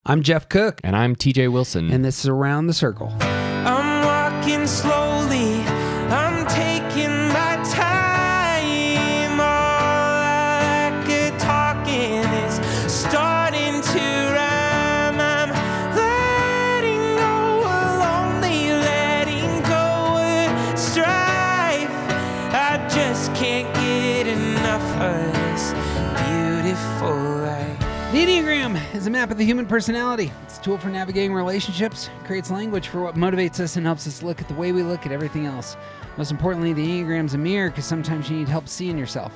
I'm Jeff Cook, And I'm TJ Wilson. and this is Around the Circle. I'm walking slowly, I'm taking my time. All I like at talking is starting to rhyme. I'm letting go of lonely, letting go of strife. I just can't get enough of this beautiful life. The Enneagram is a map of the human personality. It's a tool for navigating relationships, creates language for what motivates us, and helps us look at the way we look at everything else. Most importantly, the Enneagram's a mirror because sometimes you need help seeing yourself.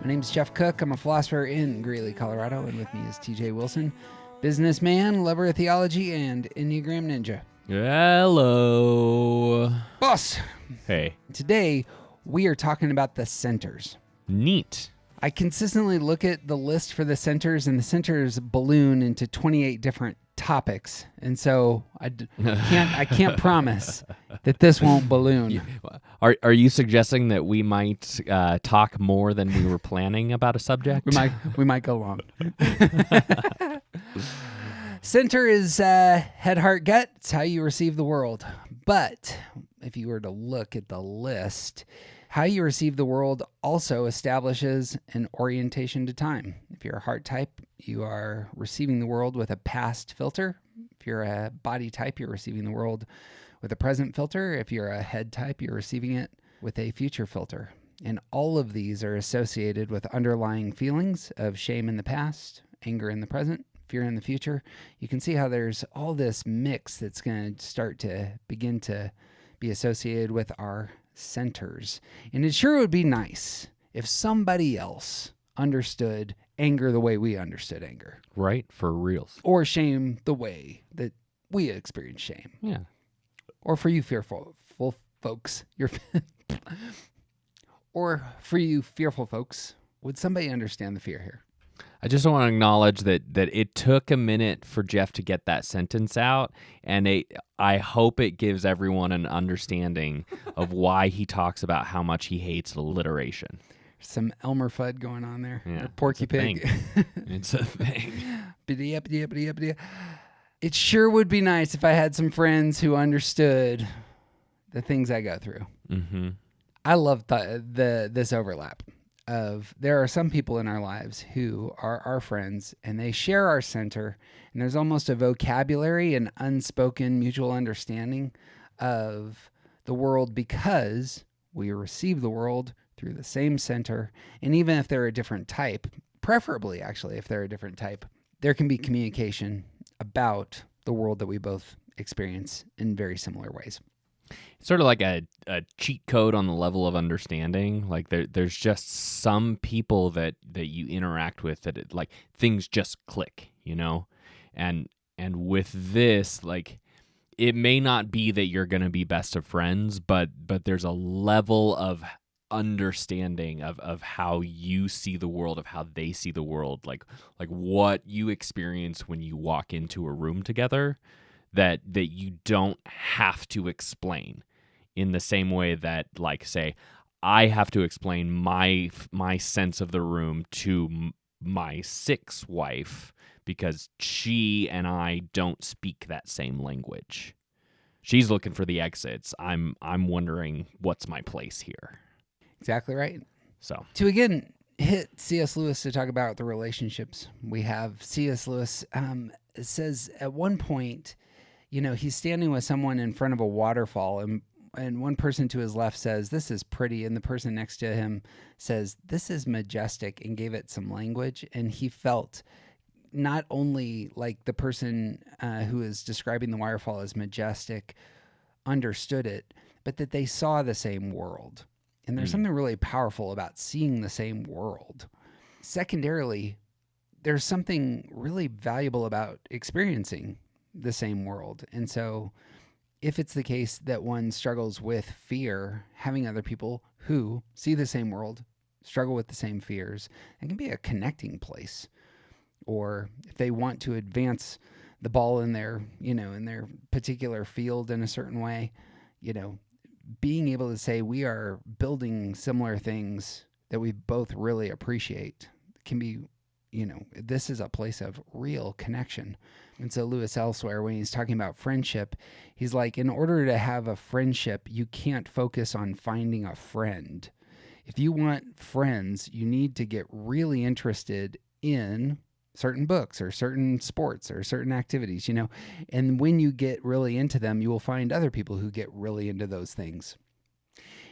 My name is Jeff Cook. I'm a philosopher in Greeley, Colorado, and with me is TJ Wilson, businessman, lover of theology, and Enneagram ninja. Hello. Boss, Hey. today we are talking about the centers. Neat. I consistently look at the list for the centers, and the centers balloon into 28 different topics. And so I can't promise that this won't balloon. Are you suggesting that we might talk more than we were planning about a subject? We might go long. Center is head, heart, gut. It's how you receive the world. But if you were to look at the list, how you receive the world also establishes an orientation to time. If you're a heart type, you are receiving the world with a past filter. If you're a body type, you're receiving the world with a present filter. If you're a head type, you're receiving it with a future filter. And all of these are associated with underlying feelings of shame in the past, anger in the present, fear in the future. You can see how there's all this mix that's going to start to begin to be associated with our centers. And it sure would be nice if somebody else understood anger the way we understood anger. Right? For reals. Or shame the way that we experience shame. Yeah. Or for you fearful folks, or for you fearful folks, would somebody understand the fear here? I just want to acknowledge that it took a minute for Jeff to get that sentence out, and I hope it gives everyone an understanding of why he talks about how much he hates alliteration. Some Elmer Fudd going on there. Yeah, Or Porky Pig. It's a thing. It sure would be nice if I had some friends who understood the things I go through. Mm-hmm. I love this overlap of there are some people in our lives who are our friends and they share our center, and there's almost a vocabulary and unspoken mutual understanding of the world because we receive the world through the same center. And even if they're a different type, preferably actually if they're a different type, there can be communication about the world that we both experience in very similar ways. Sort of like a cheat code on the level of understanding. Like there's just some people that you interact with that like things just click, you know? And with this, like it may not be that you're going to be best of friends, but there's a level of understanding of how you see the world, of how they see the world, like what you experience when you walk into a room together that you don't have to explain in the same way that, like, say, I have to explain my sense of the room to my sixth wife because she and I don't speak that same language. She's looking for the exits. I'm wondering what's my place here. Exactly right. So To again hit C.S. Lewis to talk about the relationships we have, C.S. Lewis says at one point, you know, he's standing with someone in front of a waterfall, and one person to his left says, "This is pretty," and the person next to him says, "This is majestic," and gave it some language. And he felt not only like the person who is describing the waterfall as majestic understood it, but that they saw the same world. And there's something really powerful about seeing the same world. Secondarily, there's something really valuable about experiencing the same world. And so if it's the case that one struggles with fear, having other people who see the same world, struggle with the same fears, it can be a connecting place. Or if they want to advance the ball in their particular field in a certain way, being able to say we are building similar things that we both really appreciate can be this is a place of real connection. And so Lewis elsewhere, when he's talking about friendship, he's like, in order to have a friendship, you can't focus on finding a friend. If you want friends, you need to get really interested in certain books or certain sports or certain activities, and when you get really into them, you will find other people who get really into those things.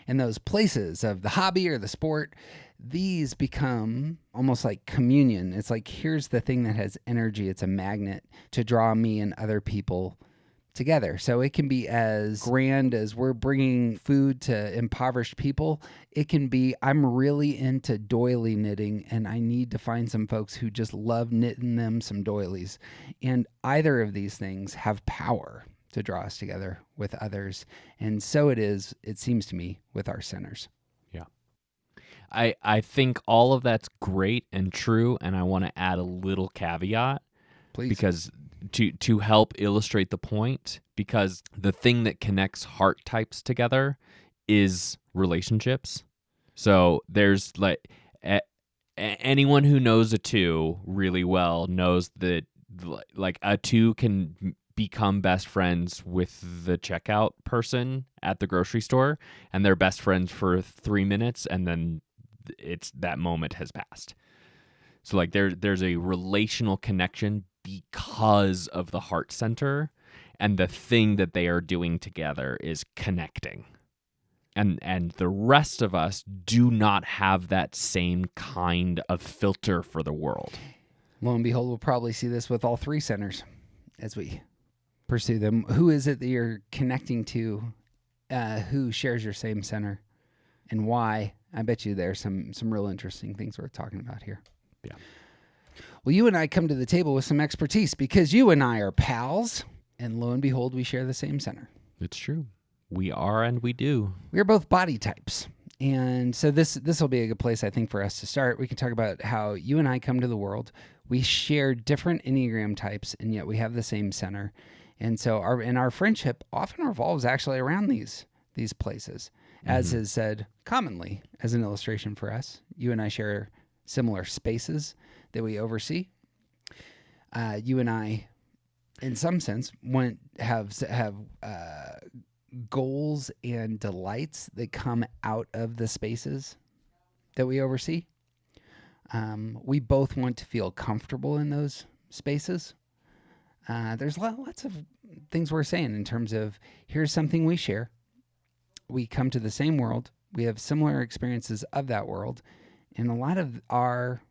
And those places of the hobby or the sport, these become almost like communion. It's like, here's the thing that has energy. It's a magnet to draw me and other people together. So it can be as grand as we're bringing food to impoverished people. It can be, I'm really into doily knitting and I need to find some folks who just love knitting them some doilies. And either of these things have power to draw us together with others. And so it seems to me, with our centers. Yeah. I think all of that's great and true, and I want to add a little caveat. Please. Because to help illustrate the point, because the thing that connects heart types together is relationships. So there's anyone who knows a 2 really well knows that a 2 can become best friends with the checkout person at the grocery store, and they're best friends for 3 minutes, and then that moment has passed. So there's a relational connection because of the heart center, and the thing that they are doing together is connecting. And the rest of us do not have that same kind of filter for the world. Lo and behold, we'll probably see this with all 3 centers as we pursue them. Who is it that you're connecting to? Who shares your same center, and why? I bet you there's some real interesting things worth talking about here. Yeah. Well, you and I come to the table with some expertise because you and I are pals, and lo and behold, we share the same center. It's true. We are, and we do. We are both body types. And so this will be a good place, I think, for us to start. We can talk about how you and I come to the world. We share different Enneagram types, and yet we have the same center. And so our friendship often revolves actually around these places, as is said commonly as an illustration for us. You and I share similar spaces that we oversee. You and I, in some sense, have goals and delights that come out of the spaces that we oversee. We both want to feel comfortable in those spaces. There's lots of things we're saying in terms of, here's something we share. We come to the same world. We have similar experiences of that world. And a lot of our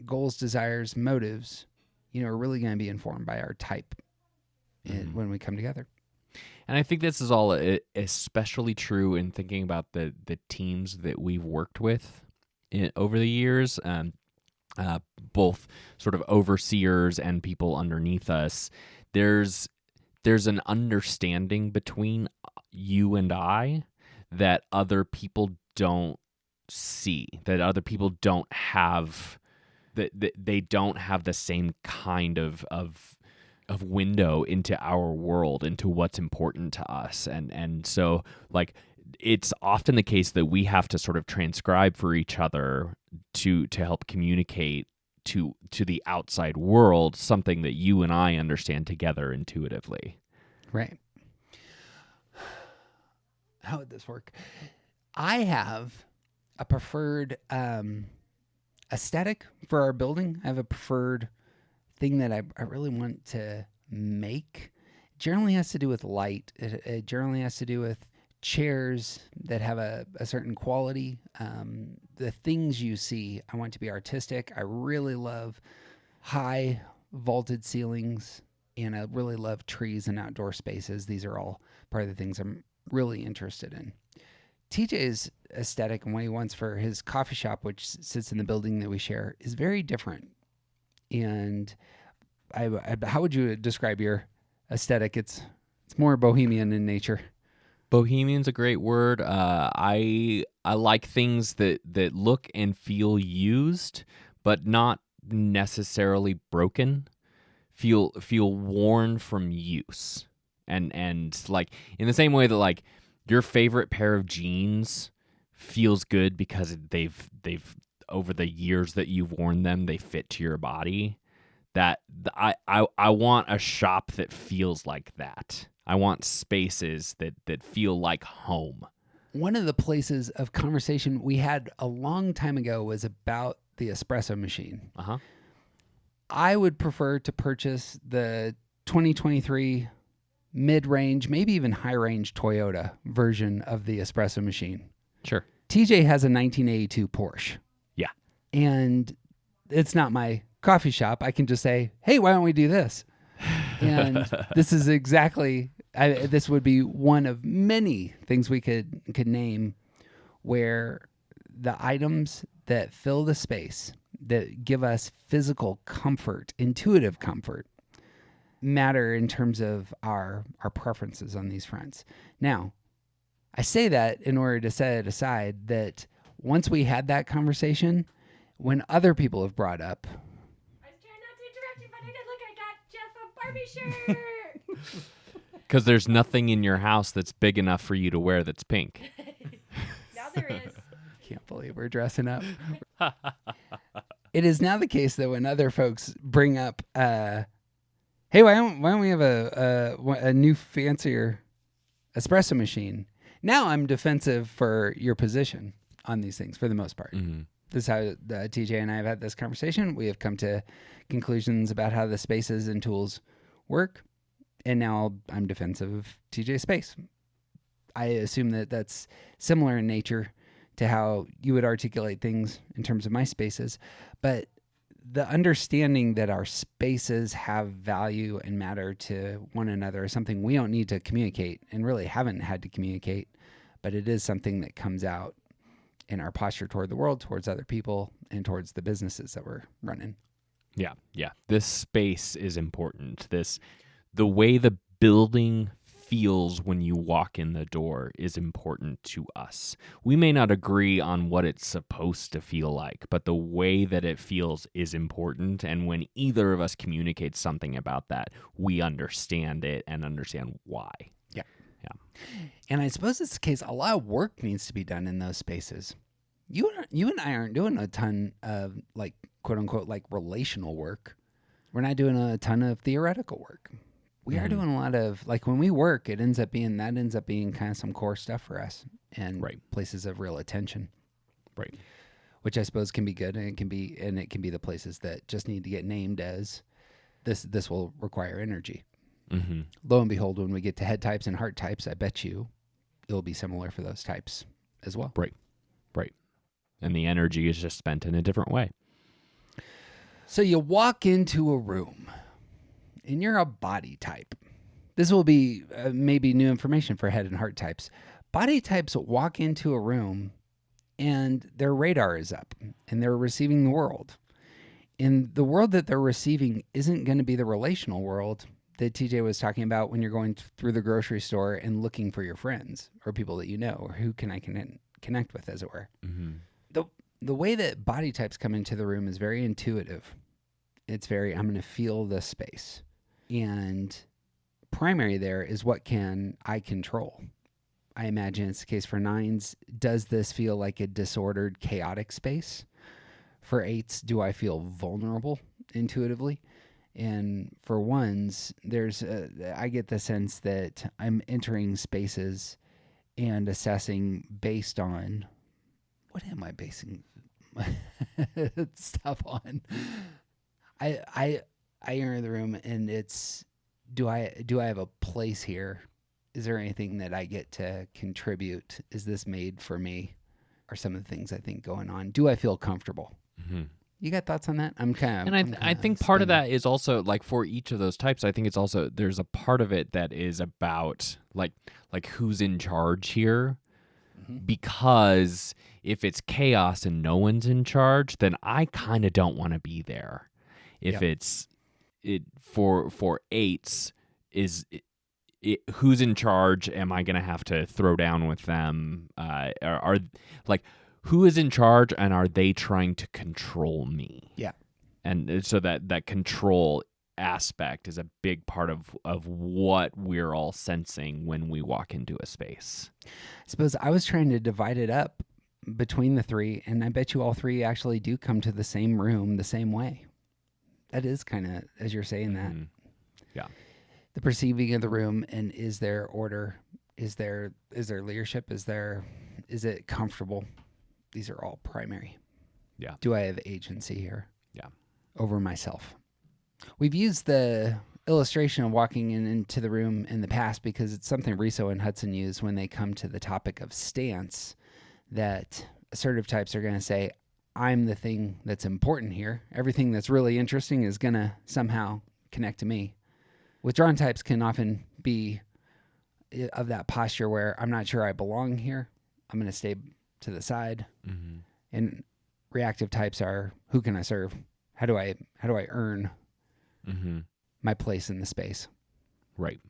goals, desires, motives, are really going to be informed by our type when we come together. And I think this is all especially true in thinking about the teams that we've worked with over the years, both sort of overseers and people underneath us. There's an understanding between you and I that other people don't see, that other people don't have, that they don't have the same kind of window into our world, into what's important to us. And so it's often the case that we have to sort of transcribe for each other to help communicate to the outside world something that you and I understand together intuitively. Right. How would this work? I have a preferred aesthetic for our building. I have a preferred thing that I really want to make. It generally has to do with light. It generally has to do with chairs that have a certain quality. The things you see, I want to be artistic. I really love high vaulted ceilings, and I really love trees and outdoor spaces. These are all part of the things I'm really interested in. TJ's aesthetic and what he wants for his coffee shop, which sits in the building that we share, is very different. And how would you describe your aesthetic? It's more bohemian in nature. Bohemian's a great word. I like things that look and feel used, but not necessarily broken. Feel worn from use, and like in the same way that your favorite pair of jeans feels good because they've over the years that you've worn them, they fit to your body. I want a shop that feels like that. I want spaces that feel like home. One of the places of conversation we had a long time ago was about the espresso machine. Uh-huh. I would prefer to purchase the 2023 mid-range, maybe even high-range Toyota version of the espresso machine. Sure. TJ has a 1982 Porsche. Yeah. And it's not my coffee shop. I can just say, hey, why don't we do this? And this is exactly, this would be one of many things we could name where the items that fill the space, that give us physical comfort, intuitive comfort, matter in terms of our preferences on these fronts. Now, I say that in order to set it aside that once we had that conversation, when other people have brought up, I was trying not to interrupt you, but I did. Look, I got Jeff a Barbie shirt. Because there's nothing in your house that's big enough for you to wear that's pink. Now there is. can't believe we're dressing up. It is now the case that when other folks bring up, hey, why don't we have a new fancier espresso machine? Now I'm defensive for your position on these things for the most part. Mm-hmm. This is how TJ and I have had this conversation. We have come to conclusions about how the spaces and tools work. And now I'm defensive of TJ's space. I assume that that's similar in nature to how you would articulate things in terms of my spaces. But the understanding that our spaces have value and matter to one another is something we don't need to communicate and really haven't had to communicate. But it is something that comes out in our posture toward the world, towards other people, and towards the businesses that we're running. Yeah. This space is important. The way the building feels when you walk in the door is important to us. We may not agree on what it's supposed to feel like, but the way that it feels is important. And when either of us communicates something about that, we understand it and understand why. Yeah. Yeah. And I suppose it's the case. A lot of work needs to be done in those spaces. You and I aren't doing a ton of like, quote unquote, like relational work. We're not doing a ton of theoretical work. We are doing a lot of, like, when we work, that ends up being kind of some core stuff for us and places of real attention. Right. Which I suppose can be good, and it can be the places that just need to get named as this will require energy. Mm-hmm. Lo and behold, when we get to head types and heart types, I bet you it'll be similar for those types as well. Right. And the energy is just spent in a different way. So you walk into a room and you're a body type. This will be maybe new information for head and heart types. Body types walk into a room and their radar is up and they're receiving the world. And the world that they're receiving isn't going to be the relational world that TJ was talking about when you're going through the grocery store and looking for your friends or people that you know, or who can I connect with, as it were. Mm-hmm. The way that body types come into the room is very intuitive. It's very, I'm going to feel the space. And primary there is what can I control? I imagine it's the case for 9s. Does this feel like a disordered, chaotic space? For 8s, do I feel vulnerable intuitively? And for 1s, I get the sense that I'm entering spaces and assessing based on, what am I basing stuff on? I enter the room and it's, do I have a place here? Is there anything that I get to contribute? Is this made for me? Are some of the things I think going on? Do I feel comfortable? Mm-hmm. You got thoughts on that? I think part of that is also, like, for each of those types, I think it's also, there's a part of it that is about like who's in charge here. Because if it's chaos and no one's in charge, then I kind of don't want to be there. If it's for 8s, who's in charge? Am I going to have to throw down with them? Are like, who is in charge, and are they trying to control me? Yeah. And so that control aspect is a big part of what we're all sensing when we walk into a space. I suppose I was trying to divide it up between the three, and I bet you all three actually do come to the same room the same way. That is kind of, as you're saying that, Yeah. the perceiving of the room, and is there order? Is there leadership? Is it comfortable? These are all primary. Yeah. Do I have agency here? Yeah. Over myself. We've used the illustration of walking into the room in the past because it's something Riso and Hudson use when they come to the topic of stance, that assertive types are going to say, I'm the thing that's important here. Everything that's really interesting is going to somehow connect to me. Withdrawn types can often be of that posture where I'm not sure I belong here. I'm going to stay to the side. Mm-hmm. And reactive types are, who can I serve? How do I earn my place in the space? Right.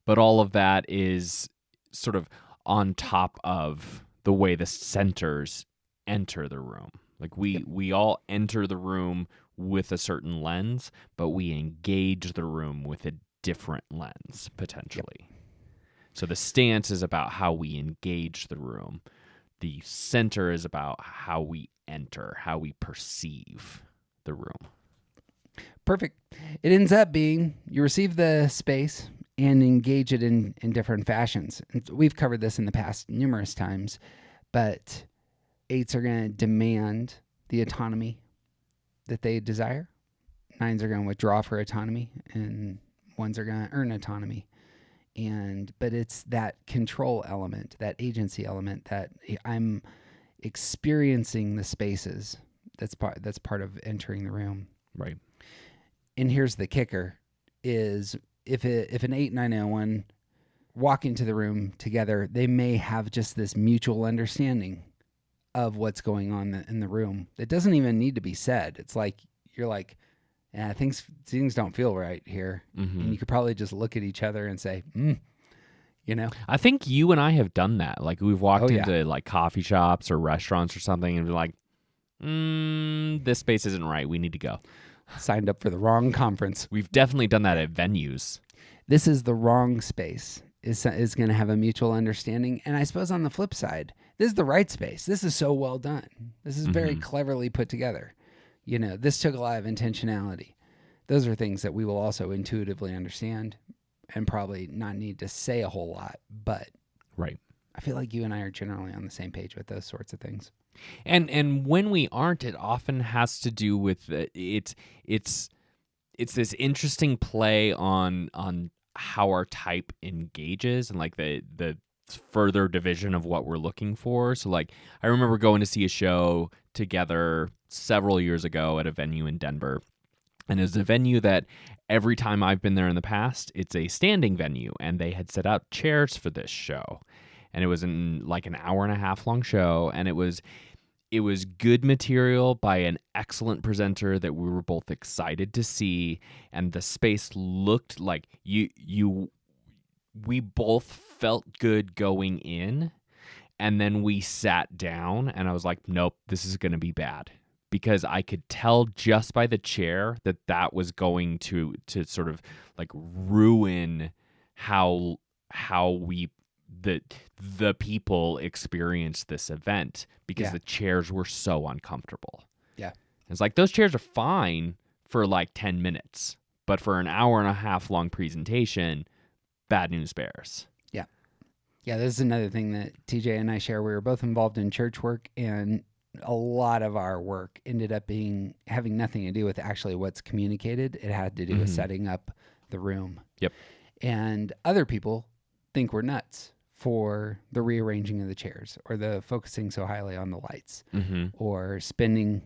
But all of that is sort of on top of the way the centers enter the room. Like we all enter the room with a certain lens, but we engage the room with a different lens, potentially. So the stance is about how we engage the room. The center is about how we enter, how we perceive the room. Perfect. It ends up being you receive the space and engage it in different fashions. And we've covered this in the past numerous times, but 8s are going to demand the autonomy that they desire. 9s are going to withdraw for autonomy, and 1s are going to earn autonomy. But it's that control element, that agency element, that I'm experiencing the spaces. That's part of entering the room. Right. And here's the kicker: is if an 8, 9, and 1 walk into the room together, they may have just this mutual understanding of what's going on in the room. It doesn't even need to be said. It's like you're like, yeah, things don't feel right here, and you could probably just look at each other and say, you know. I think you and I have done that. Like we've walked into like coffee shops or restaurants or something, and be like, this space isn't right. We need to go. Signed up for the wrong conference. We've definitely done that at venues. This is the wrong space. Is going to have a mutual understanding. And I suppose on the flip side, this is the right space. This is so well done. This is very cleverly put together. You know, this took a lot of intentionality. Those are things that we will also intuitively understand and probably not need to say a whole lot. But right. I feel like you and I are generally on the same page with those sorts of things. And when we aren't, it often has to do with it's this interesting play on how our type engages and like the further division of what we're looking for. So like I remember going to see a show together several years ago at a venue in Denver. And it was a venue that every time I've been there in the past, it's a standing venue, and they had set out chairs for this show. And it was in like an hour and a half long show, and it was good material by an excellent presenter that we were both excited to see, and the space looked like we both felt good going in, and then we sat down, and I was like, nope, this is going to be bad. Because I could tell just by the chair that was going to sort of like ruin how we the people experienced this event, because the chairs were so uncomfortable. Yeah. It's like those chairs are fine for like 10 minutes, but for an hour and a half long presentation, bad news bears. Yeah. Yeah, this is another thing that TJ and I share. We were both involved in church work, and a lot of our work ended up having nothing to do with actually what's communicated. It had to do with setting up the room. Yep. And other people think we're nuts for the rearranging of the chairs, or the focusing so highly on the lights, or spending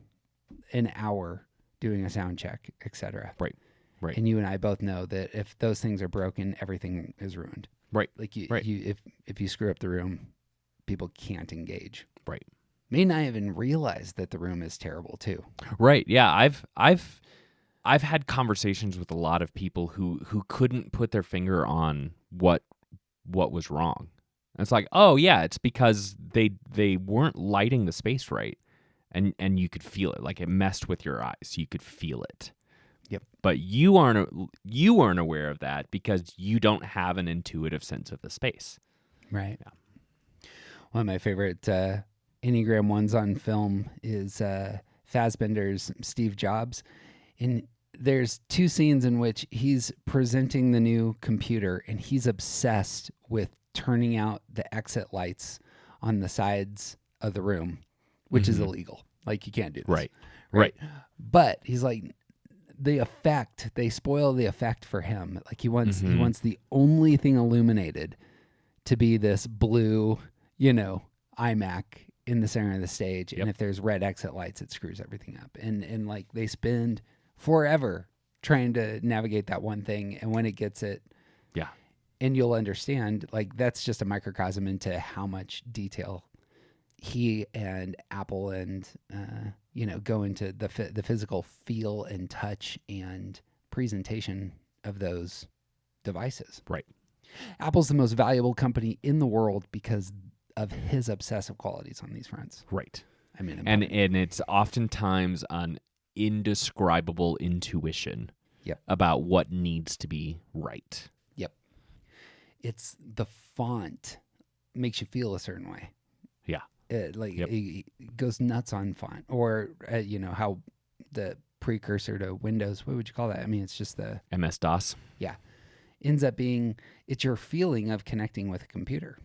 an hour doing a sound check, etc. Right. Right. And you and I both know that if those things are broken, everything is ruined. Right. Like Right. if you screw up the room, people can't engage. Right. May not even realize that the room is terrible too. Right. Yeah. I've had conversations with a lot of people who couldn't put their finger on what was wrong. And it's like, oh yeah, it's because they weren't lighting the space right, and you could feel it. Like it messed with your eyes. You could feel it. Yep. But you weren't aware of that because you don't have an intuitive sense of the space. Right. Yeah. One of my favorite Enneagram Ones on film is Fassbender's Steve Jobs. And there's 2 scenes in which he's presenting the new computer and he's obsessed with turning out the exit lights on the sides of the room, which is illegal. Like, you can't do this. Right. But he's like, the effect, they spoil the effect for him. Like, he wants the only thing illuminated to be this blue, iMac in the center of the stage. And if there's red exit lights, it screws everything up. And like, they spend forever trying to navigate that one thing. And when it gets it, and you'll understand, like, that's just a microcosm into how much detail he and Apple and, go into the physical feel and touch and presentation of those devices. Right. Apple's the most valuable company in the world because of his obsessive qualities on these fronts. Right. I mean, and it's oftentimes an indescribable intuition about what needs to be right. Yep. It's the font makes you feel a certain way. Yeah. It goes nuts on font, or how the precursor to Windows, what would you call that? I mean, it's just the MS-DOS. Yeah. Ends up being, it's your feeling of connecting with a computer.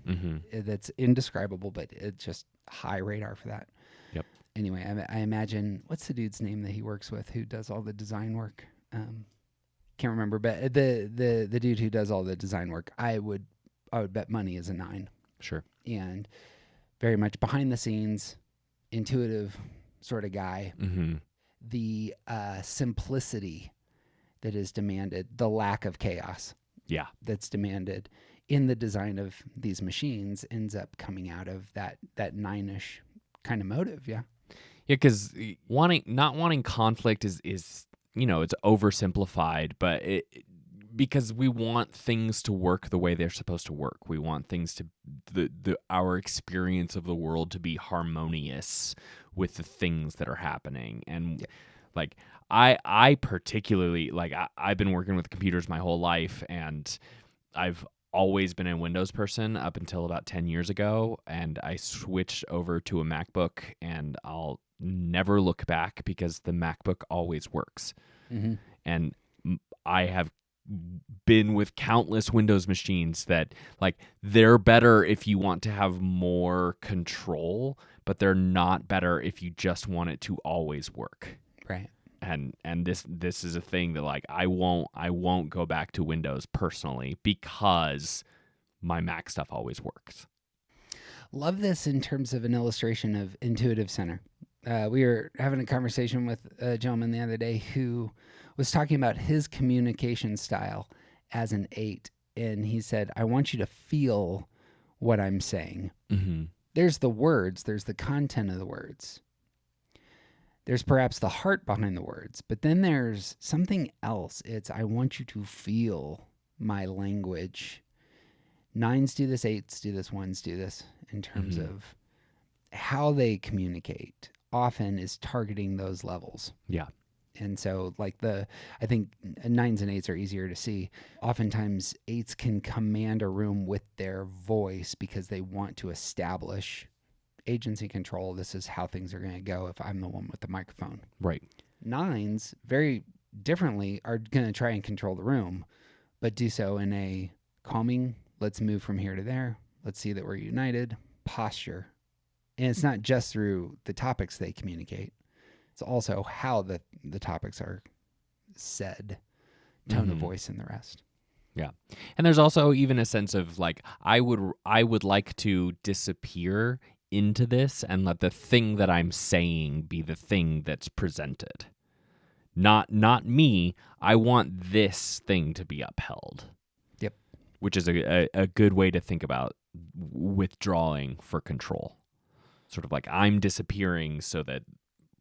That's indescribable, but it's just high radar for that. Yep. Anyway, I imagine, what's the dude's name that he works with who does all the design work? Can't remember, but the dude who does all the design work, I would bet money is a 9. Sure. And very much behind the scenes, intuitive sort of guy. The simplicity that is demanded, the lack of chaos that's demanded in the design of these machines ends up coming out of that 9-ish kind of motive. Yeah, because not wanting conflict is it's oversimplified, but because we want things to work the way they're supposed to work. We want things to our experience of the world to be harmonious with the things that are happening. And like I particularly, like, I've been working with computers my whole life, and I've always been a Windows person up until about 10 years ago, and I switched over to a MacBook, and I'll never look back because the MacBook always works. And I have been with countless Windows machines that, like, they're better if you want to have more control, but they're not better if you just want it to always work. Right. And this is a thing that, like, I won't go back to Windows personally because my Mac stuff always works. Love this in terms of an illustration of intuitive center. We were having a conversation with a gentleman the other day who was talking about his communication style as an 8. And he said, I want you to feel what I'm saying. There's the words, there's the content of the words. There's perhaps the heart behind the words, but then there's something else. It's, I want you to feel my language. 9s do this, 8s do this, 1s do this in terms of how they communicate often is targeting those levels. Yeah. And so, like, I think 9s and 8s are easier to see. Oftentimes 8s can command a room with their voice because they want to establish agency control. This is how things are going to go if I'm the one with the microphone. Right. 9s, very differently, are going to try and control the room, but do so in a calming, let's move from here to there, let's see that we're united posture. And it's not just through the topics they communicate. It's also how the topics are said, tone of voice, and the rest. Yeah. And there's also even a sense of, like, I would like to disappear into this and let the thing that I'm saying be the thing that's presented. Not me. I want this thing to be upheld. Yep. Which is a good way to think about withdrawing for control. Sort of like, I'm disappearing so that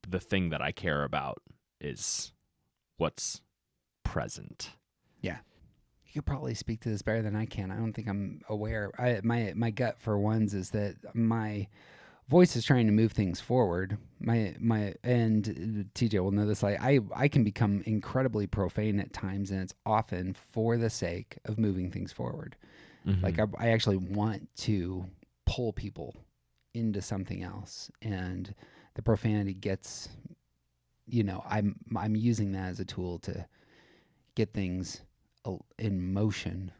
the thing that I care about is what's present. Yeah. You could probably speak to this better than I can. I don't think I'm aware. My gut for 1s is that my voice is trying to move things forward. And TJ will know this. Like, I can become incredibly profane at times, and it's often for the sake of moving things forward. Like, I actually want to pull people into something else, and the profanity gets, I'm using that as a tool to get things in motion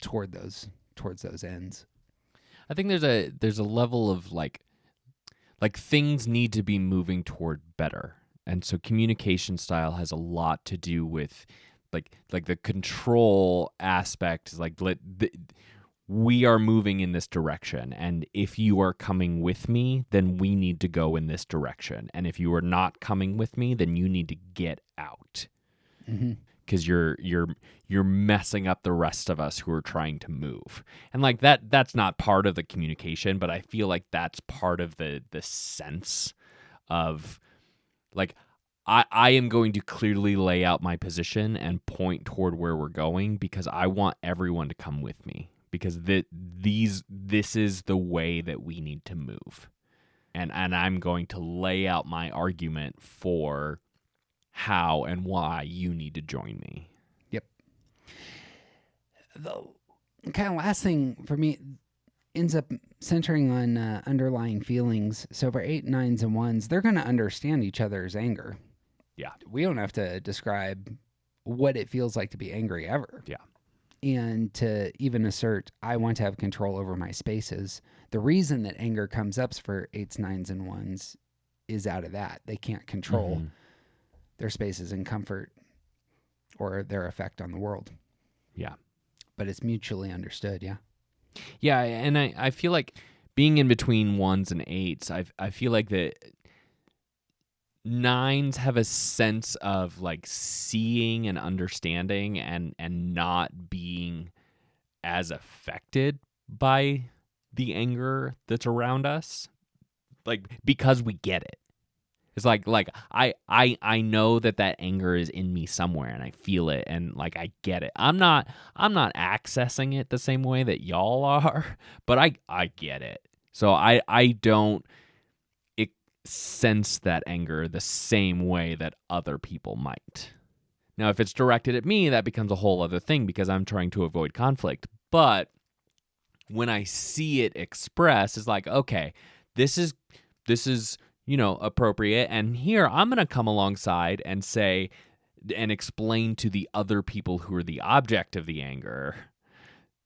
towards those ends. I think there's a level of like things need to be moving toward better. And so communication style has a lot to do with like the control aspect is we are moving in this direction, and if you are coming with me, then we need to go in this direction, and if you are not coming with me, then you need to get out, because you're messing up the rest of us who are trying to move. And like that's not part of the communication, but I feel like that's part of the sense of like I am going to clearly lay out my position and point toward where we're going, because I want everyone to come with me, because this is the way that we need to move. And I'm going to lay out my argument for how and why you need to join me. Yep. The kind of last thing for me ends up centering on underlying feelings. So for 8, 9s, and 1s, they're going to understand each other's anger. Yeah. We don't have to describe what it feels like to be angry ever. Yeah. And to even assert, I want to have control over my spaces. The reason that anger comes up for 8s, 9s, and 1s is out of that. They can't control their spaces and comfort or their effect on the world. Yeah. But it's mutually understood, yeah. Yeah, and I feel like being in between 1s and 8s, I feel like that 9s have a sense of like seeing and understanding and not being as affected by the anger that's around us, like because we get it. It's like I know that anger is in me somewhere, and I feel it, and like I get it. I'm not accessing it the same way that y'all are, but I get it. So I don't sense that anger the same way that other people might. Now, if it's directed at me, that becomes a whole other thing, because I'm trying to avoid conflict. But when I see it expressed, it's like, okay, this is appropriate, and here I'm going to come alongside and say and explain to the other people who are the object of the anger,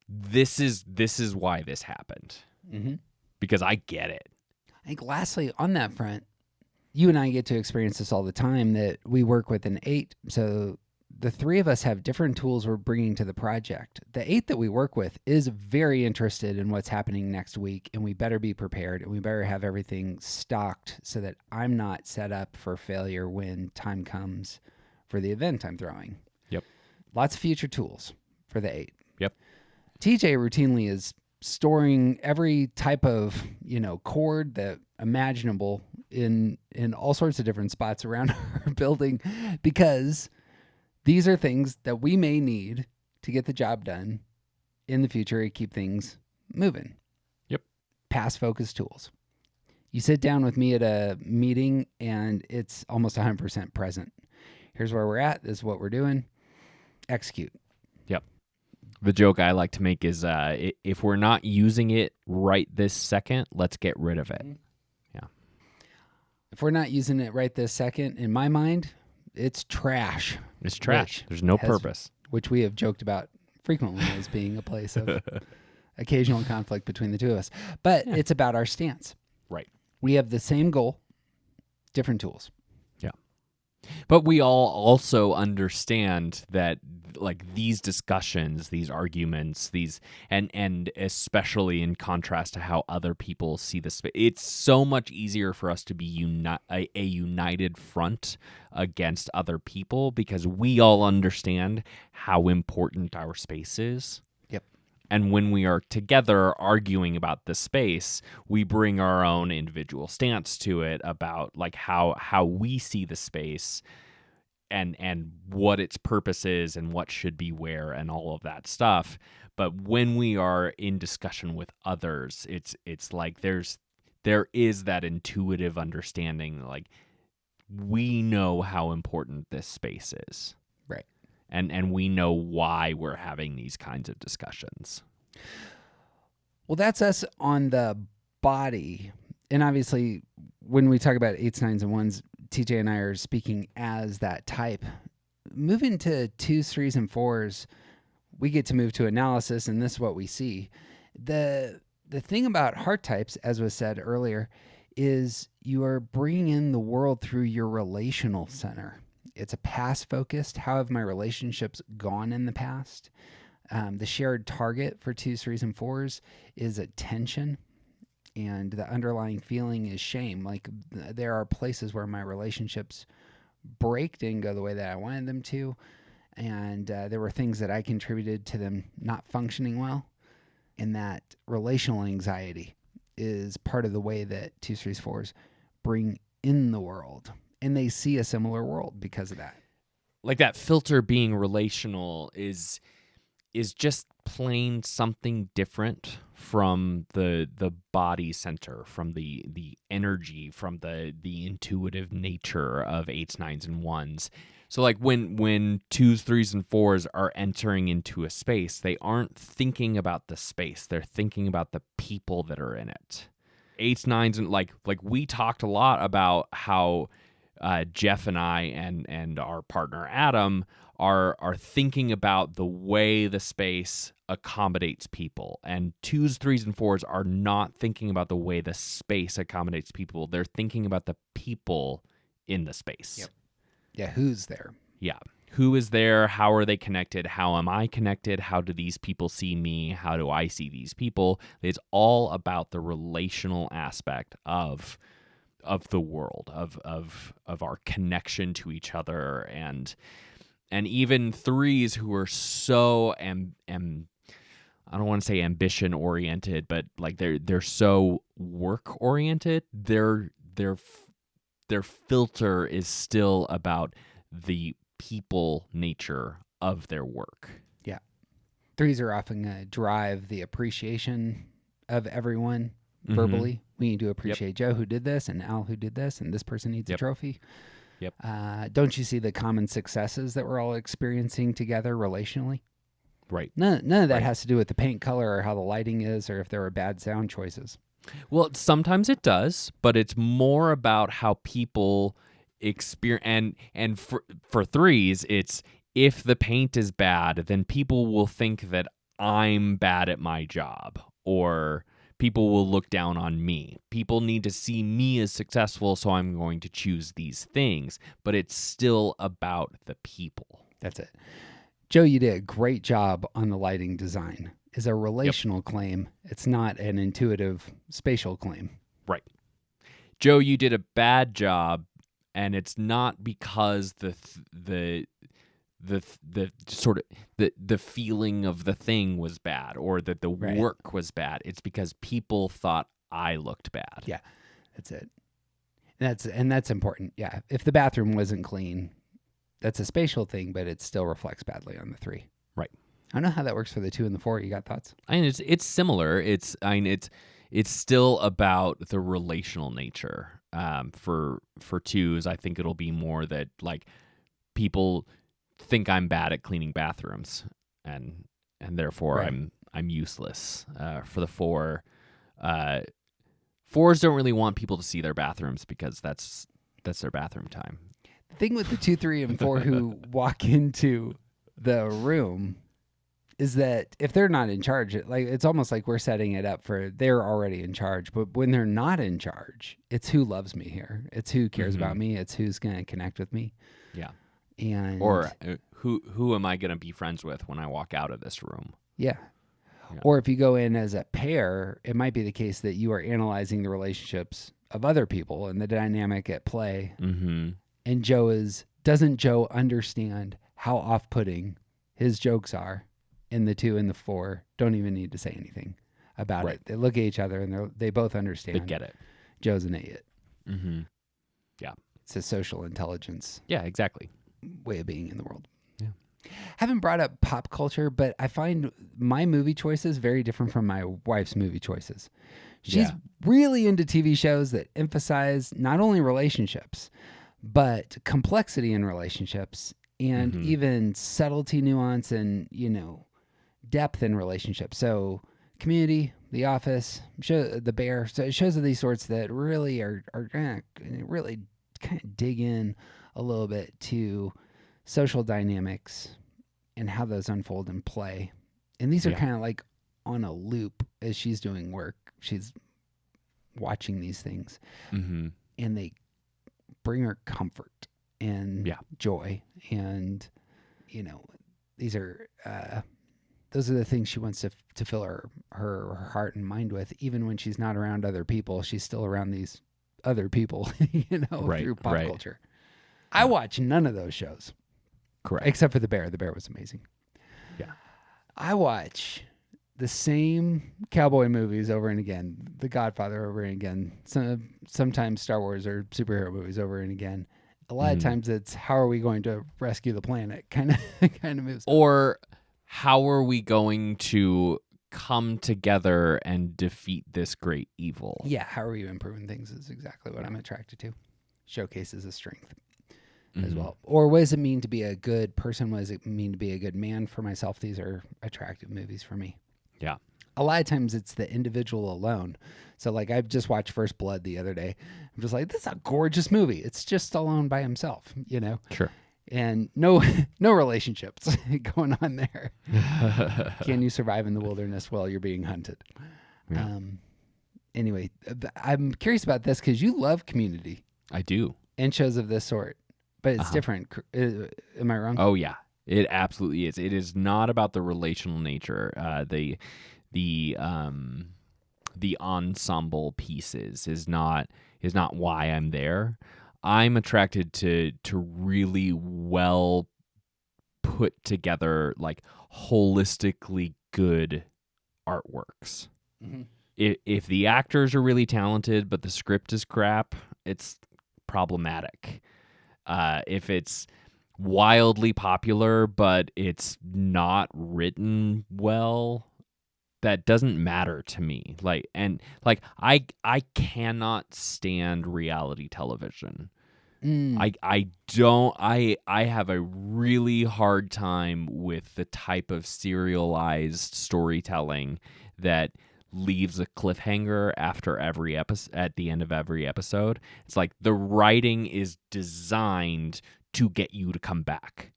this is why this happened, because I get it. I think lastly, on that front, you and I get to experience this all the time, that we work with an 8. So the 3 of us have different tools we're bringing to the project. The 8 that we work with is very interested in what's happening next week, and we better be prepared, and we better have everything stocked so that I'm not set up for failure when time comes for the event I'm throwing. Yep. Lots of future tools for the 8. Yep. TJ routinely is storing every type of, cord that imaginable in all sorts of different spots around our building, because these are things that we may need to get the job done in the future and keep things moving. Yep. Past focus tools. You sit down with me at a meeting and it's almost 100% present. Here's where we're at. This is what we're doing. Execute. Yep. The joke I like to make is if we're not using it right this second, let's get rid of it. Yeah. If we're not using it right this second, in my mind, it's trash. It's trash. There's no purpose. Which we have joked about frequently as being a place of occasional conflict between the two of us. But it's about our stance. Right. We have the same goal, different tools. Yeah. But we all also understand that like these discussions, these arguments, these and especially in contrast to how other people see the space, it's so much easier for us to be a united front against other people, because we all understand how important our space is. Yep. And when we are together arguing about the space, we bring our own individual stance to it about like how we see the space and what its purpose is and what should be where and all of that stuff. But when we are in discussion with others, it's like there is that intuitive understanding, like we know how important this space is. Right. And we know why we're having these kinds of discussions. Well, that's us on the body, and obviously when we talk about 8s, 9s, and 1s, TJ and I are speaking as that type. Moving to 2s, 3s, and 4s, we get to move to analysis, and this is what we see. The thing about heart types, as was said earlier, is you are bringing in the world through your relational center. It's a past focused. How have my relationships gone in the past? The shared target for 2s, 3s, and 4s is attention, and the underlying feeling is shame. Like there are places where my relationships didn't go the way that I wanted them to, and there were things that I contributed to them not functioning well, and that relational anxiety is part of the way that 2s, 3s, 4s bring in the world, and they see a similar world because of that. Like that filter being relational is just plain something different from the body center, from the energy, from the intuitive nature of 8s, 9s, and 1s. So like when 2s, 3s, and 4s are entering into a space, they aren't thinking about the space. They're thinking about the people that are in it. 8s, 9s, and like we talked a lot about how Jeff and I and our partner Adam are thinking about the way the space accommodates people. And 2s, 3s, and 4s are not thinking about the way the space accommodates people. They're thinking about the people in the space. Yep. Yeah, who's there? Yeah. Who is there? How are they connected? How am I connected? How do these people see me? How do I see these people? It's all about the relational aspect of the world, of our connection to each other, and even 3s who are so I don't want to say ambition oriented, but like they're so work oriented. Their filter is still about the people nature of their work. Yeah. 3s are often going to drive the appreciation of everyone verbally. We need to appreciate Joe who did this, and Al who did this, and this person needs a trophy. Yep. Don't you see the common successes that we're all experiencing together relationally? Right. None of that has to do with the paint color or how the lighting is or if there were bad sound choices. Well, sometimes it does, but it's more about how people experience. And for 3s, it's if the paint is bad, then people will think that I'm bad at my job, or people will look down on me. People need to see me as successful, so I'm going to choose these things. But it's still about the people. That's it. Joe, you did a great job on the lighting design. It's a relational claim. It's not an intuitive spatial claim. Right. Joe, you did a bad job, and it's not because the sort of the feeling of the thing was bad, or that the work was bad. It's because people thought I looked bad. Yeah, that's it. And that's important. Yeah, if the bathroom wasn't clean, that's a spatial thing, but it still reflects badly on the 3. Right. I don't know how that works for the 2 and the 4. You got thoughts? I mean, it's similar. It's still about the relational nature. For 2s, I think it'll be more that like people think I'm bad at cleaning bathrooms, and therefore I'm useless. For the 4, 4s don't really want people to see their bathrooms because that's their bathroom time. The thing with the 2, 3, and 4 who walk into the room is that if they're not in charge, it's almost like we're setting it up for they're already in charge. But when they're not in charge, it's who loves me here. It's who cares about me. It's who's going to connect with me. Yeah. And or who am I going to be friends with when I walk out of this room? Yeah. Or if you go in as a pair, it might be the case that you are analyzing the relationships of other people and the dynamic at play. Mm-hmm. And doesn't Joe understand how off-putting his jokes are? And the 2 and the 4 don't even need to say anything about it. They look at each other and they both understand. They get it. Joe's an idiot. Mm-hmm. Yeah. It's a social intelligence. Yeah, exactly. Way of being in the world. Yeah. Haven't brought up pop culture, but I find my movie choices very different from my wife's movie choices. She's really into TV shows that emphasize not only relationships, but complexity in relationships and even subtlety, nuance, and, depth in relationships. So Community, The Office, The Bear. So shows of these sorts that really are gonna really kind of dig in a little bit to social dynamics and how those unfold and play. And these are Yeah. kind of like on a loop as she's doing work. She's watching these things, Mm-hmm. and they bring her comfort and Yeah. joy. And, you know, these are, those are the things she wants to fill her heart and mind with. Even when she's not around other people, she's still around these other people, Right, through pop right. culture. I watch none of those shows Correct. except for The Bear. The Bear was amazing. Yeah. I watch the same cowboy movies over and again, The Godfather over and again, sometimes Star Wars or superhero movies over and again. A lot of times it's how are we going to rescue the planet kind of moves. Or how are we going to come together and defeat this great evil? Yeah, how are we improving things is exactly what I'm attracted to. Showcases a strength as Mhm. well. Or what does it mean to be a good person? What does it mean to be a good man for myself? These are attractive movies for me. Yeah. A lot of times it's the individual alone. So like I just watched First Blood the other day. I'm just like, this is a gorgeous movie. It's just Stallone by himself, Sure. and no relationships going on there. Can you survive in the wilderness while you're being hunted? Yeah. Anyway, I'm curious about this because you love Community I do. and shows of this sort, but it's different. Am I wrong? Oh yeah, it absolutely is. It is not about the relational nature. The ensemble pieces is not why I'm there. I'm attracted to really well put together, like holistically good artworks. Mhm. If the actors are really talented but the script is crap, it's problematic. If it's wildly popular but it's not written well, that doesn't matter to me. I cannot stand reality television. I don't I have a really hard time with the type of serialized storytelling that leaves a cliffhanger after every episode, at the end of every episode. It's like the writing is designed to get you to come back.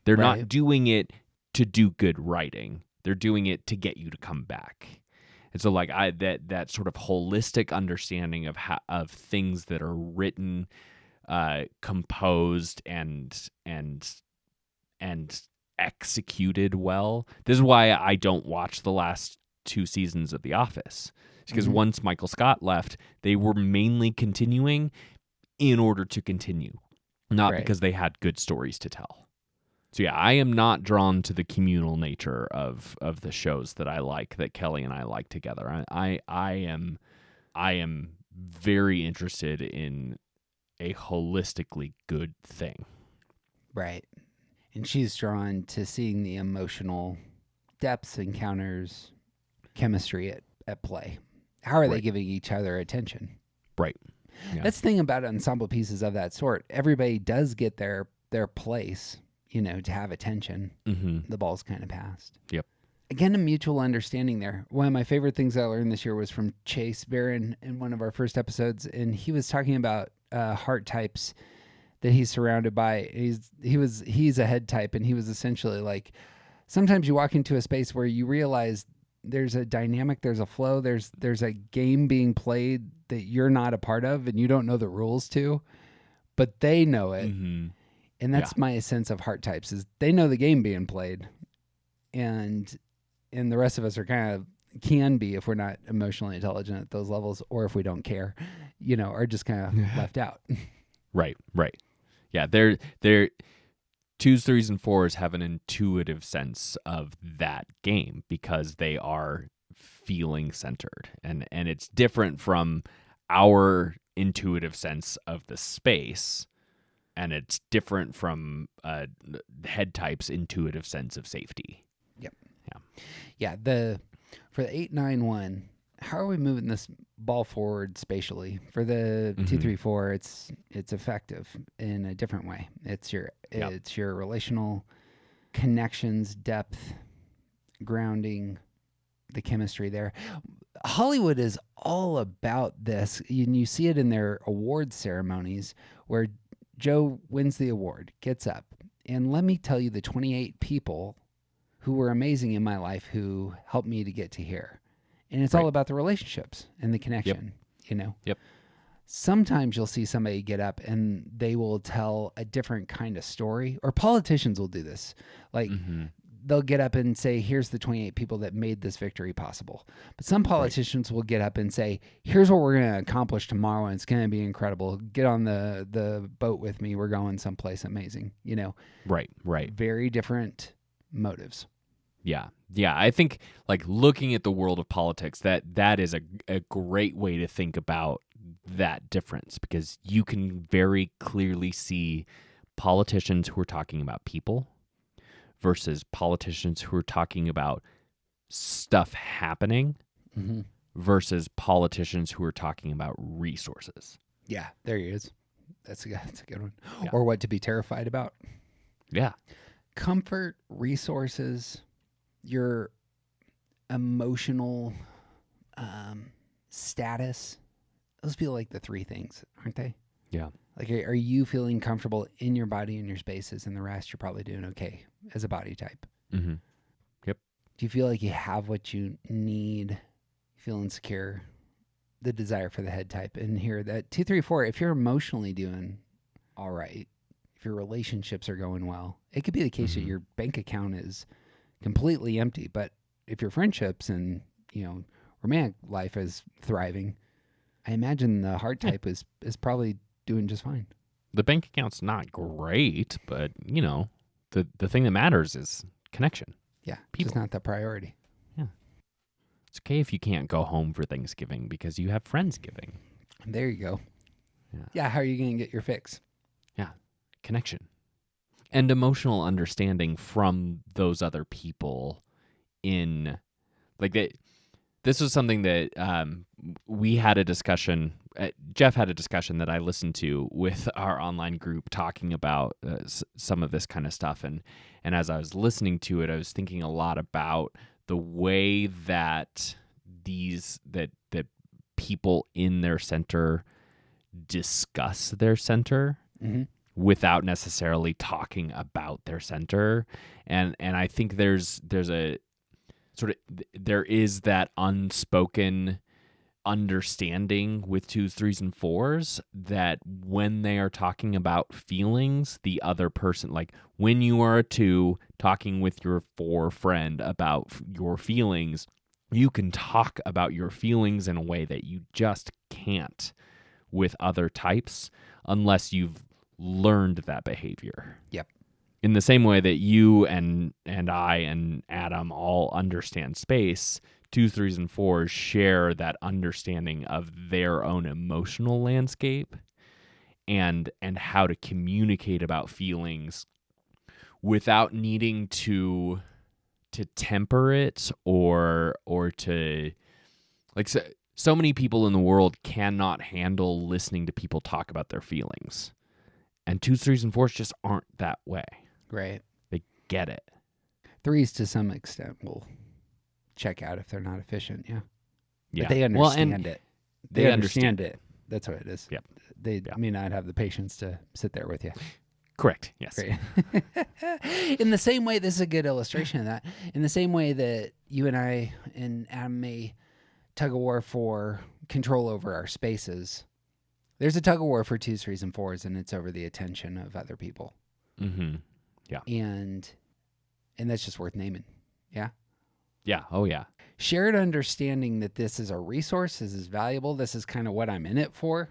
They're Right. not doing it to do good writing. They're doing it to get you to come back. And so like that sort of holistic understanding of things that are written, composed and executed well. This is why I don't watch the last 2 seasons of The Office. It's because once Michael Scott left, they were mainly continuing in order to continue, not Right. because they had good stories to tell. So yeah, I am not drawn to the communal nature of the shows that I like, that Kelly and I like together. I am very interested in a holistically good thing. Right. And she's drawn to seeing the emotional depths, encounters, chemistry at play. How are they Right. giving each other attention? Right. Yeah. That's the thing about ensemble pieces of that sort. Everybody does get their place, to have attention. Mm-hmm. The ball's kind of passed. Yep. Again, a mutual understanding there. One of my favorite things I learned this year was from Chase Barron in one of our first episodes, and he was talking about heart types that he's surrounded by. He's a head type, and he was essentially like, sometimes you walk into a space where you realize there's a dynamic, there's a flow, there's a game being played that you're not a part of, and you don't know the rules to, but they know it. Mm-hmm. And that's my sense of heart types, is they know the game being played, and the rest of us are can be, if we're not emotionally intelligent at those levels, or if we don't care, are just kind of left out. Right. Yeah, they're 2s, 3s, and 4s have an intuitive sense of that game because they are feeling centered, and it's different from our intuitive sense of the space, and it's different from head type's intuitive sense of safety. Yeah, for the 8-9-1, how are we moving this ball forward spatially? For the 2-3-4, it's effective in a different way. It's your relational connections, depth, grounding, the chemistry there. Hollywood is all about this, and you see it in their award ceremonies where Joe wins the award, gets up, and let me tell you the 28 people who were amazing in my life who helped me to get to here. And it's all Right. about the relationships and the connection, you know? Yep. Sometimes you'll see somebody get up and they will tell a different kind of story, or politicians will do this. Like Mm-hmm. they'll get up and say, here's the 28 people that made this victory possible. But some politicians will get up and say, here's what we're going to accomplish tomorrow, and it's going to be incredible. Get on the boat with me. We're going someplace amazing. You know, Right. very different motives. Yeah. I think like looking at the world of politics, that is a great way to think about that difference, because you can very clearly see politicians who are talking about people versus politicians who are talking about stuff happening Mm-hmm. versus politicians who are talking about resources. Yeah, there he is. That's a good one. Yeah. Or what to be terrified about. Yeah. Comfort, resources, your emotional status. Those feel like the three things, aren't they? Yeah. Like, are you feeling comfortable in your body and your spaces, and the rest you're probably doing okay as a body type? Mm-hmm. Do you feel like you have what you need? You feel insecure? The desire for the head type. And here, that 2, 3, 4, if you're emotionally doing all right, if your relationships are going well, it could be the case that Mhm. your bank account is completely empty. But if your friendships and, romantic life is thriving, I imagine the heart type is probably doing just fine. The bank account's not great, but the thing that matters is connection. Yeah, just People. not the priority. It's okay if you can't go home for Thanksgiving because you have Friendsgiving. There you go. Yeah. Yeah, how are you going to get your fix? Connection and emotional understanding from those other people in like that. This was something that we had a discussion. Jeff had a discussion that I listened to with our online group talking about some of this kind of stuff. And as I was listening to it, I was thinking a lot about the way that that people in their center discuss their center Mm-hmm. without necessarily talking about their center. And I think there's a sort of, there is that unspoken understanding with 2s, 3s, and 4s that when they are talking about feelings, the other person, like when you are a 2 talking with your 4 friend about your feelings, you can talk about your feelings in a way that you just can't with other types unless you've learned that behavior. Yep. In the same way that you and I and Adam all understand space, 2s, 3s, and 4s share that understanding of their own emotional landscape and how to communicate about feelings without needing to temper it or to like so many people in the world cannot handle listening to people talk about their feelings. And 2s, 3s, and 4s just aren't that way. Right. They get it. 3s to some extent will check out if they're not efficient. Yeah. Yeah. But they understand it. They understand it. That's what it is. Yep. They Yeah. may not have the patience to sit there with you. Correct. Yes. Right. In the same way, this is a good illustration of that. In the same way that you and I and Adam may tug of war for control over our spaces, there's a tug of war for 2s, 3s, and 4s, and it's over the attention of other people. Mm-hmm. And that's just worth naming. Yeah. Yeah. Oh, yeah. Shared understanding that this is a resource, this is valuable, this is kind of what I'm in it for.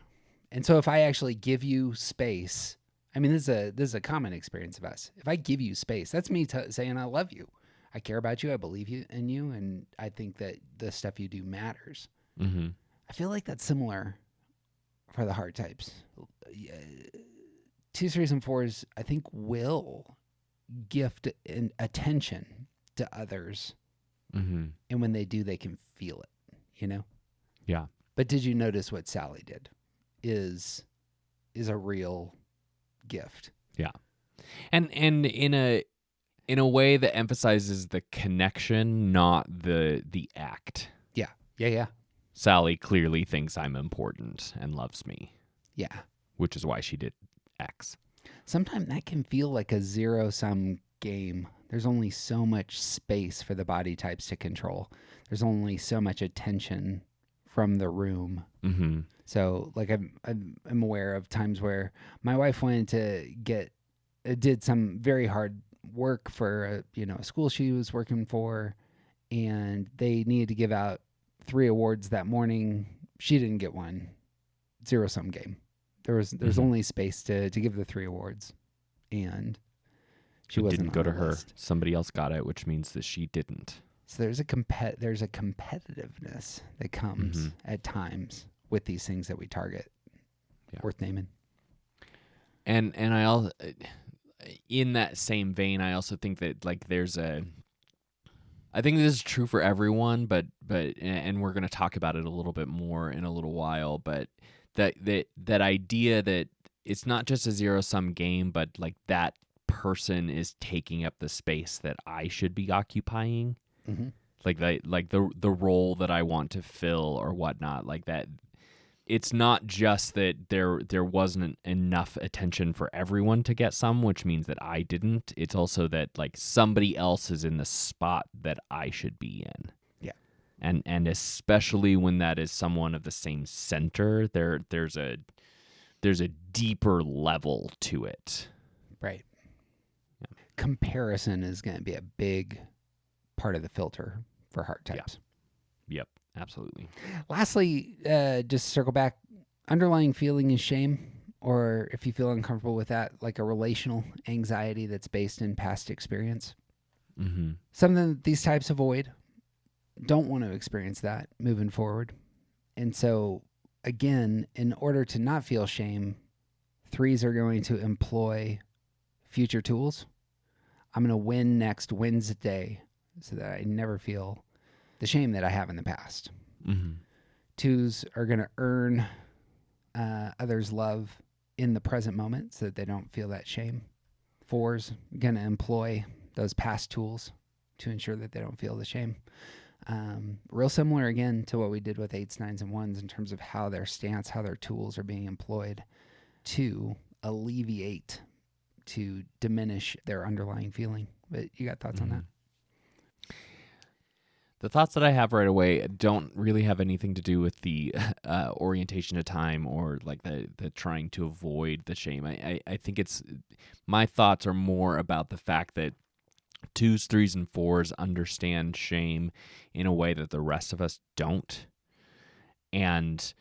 And so if I actually give you space, I mean, this is a common experience of us. If I give you space, that's me saying I love you. I care about you. I believe in you. And I think that the stuff you do matters. Mm-hmm. I feel like that's similar for the heart types. 2s, 3s, and 4s, I think, will gift attention to others. Mm-hmm. And when they do, they can feel it, Yeah. But did you notice what Sally did is a real gift? And in in a way that emphasizes the connection, not the act. Yeah. Sally clearly thinks I'm important and loves me, Yeah. which is why she did X. Sometimes that can feel like a zero-sum game. There's only so much space for the body types to control. There's only so much attention from the room. Mm-hmm. So, like, I'm aware of times where my wife wanted to did some very hard work for a school she was working for, and they needed to give out 3 awards that morning. She didn't get one. Zero-sum game. There's only space to give the 3 awards, and she It wasn't didn't go on to the her. list. Somebody else got it, which means that she didn't. So there's a competitiveness that comes at times with these things that we target. Yeah. Worth naming. And I also, in that same vein, I also think that like I think this is true for everyone, but and we're going to talk about it a little bit more in a little while, but that idea that it's not just a zero-sum game, but like that person is taking up the space that I should be occupying. Mm-hmm. Like the role that I want to fill or whatnot, like that. It's not just that there wasn't enough attention for everyone to get some, which means that I didn't. It's also that like somebody else is in the spot that I should be in. Yeah. And especially when that is someone of the same center, there's a deeper level to it. Right. Yeah. Comparison is going to be a big part of the filter for heart types. Yep, absolutely. Lastly, just circle back, underlying feeling is shame, or if you feel uncomfortable with that, like a relational anxiety that's based in past experience. Mm-hmm. Something that these types avoid, don't want to experience that moving forward. And so, again, in order to not feel shame, 3s are going to employ future tools. I'm going to win next Wednesday so that I never feel the shame that I have in the past. Mm-hmm. 2s are going to earn others' love in the present moment so that they don't feel that shame. 4s going to employ those past tools to ensure that they don't feel the shame. Real similar again to what we did with 8s, 9s, and 1s in terms of how their stance, how their tools are being employed to alleviate, to diminish their underlying feeling. But you got thoughts on that? The thoughts that I have right away don't really have anything to do with the orientation to time or like the trying to avoid the shame. I think my thoughts are more about the fact that 2s, 3s, and 4s understand shame in a way that the rest of us don't. And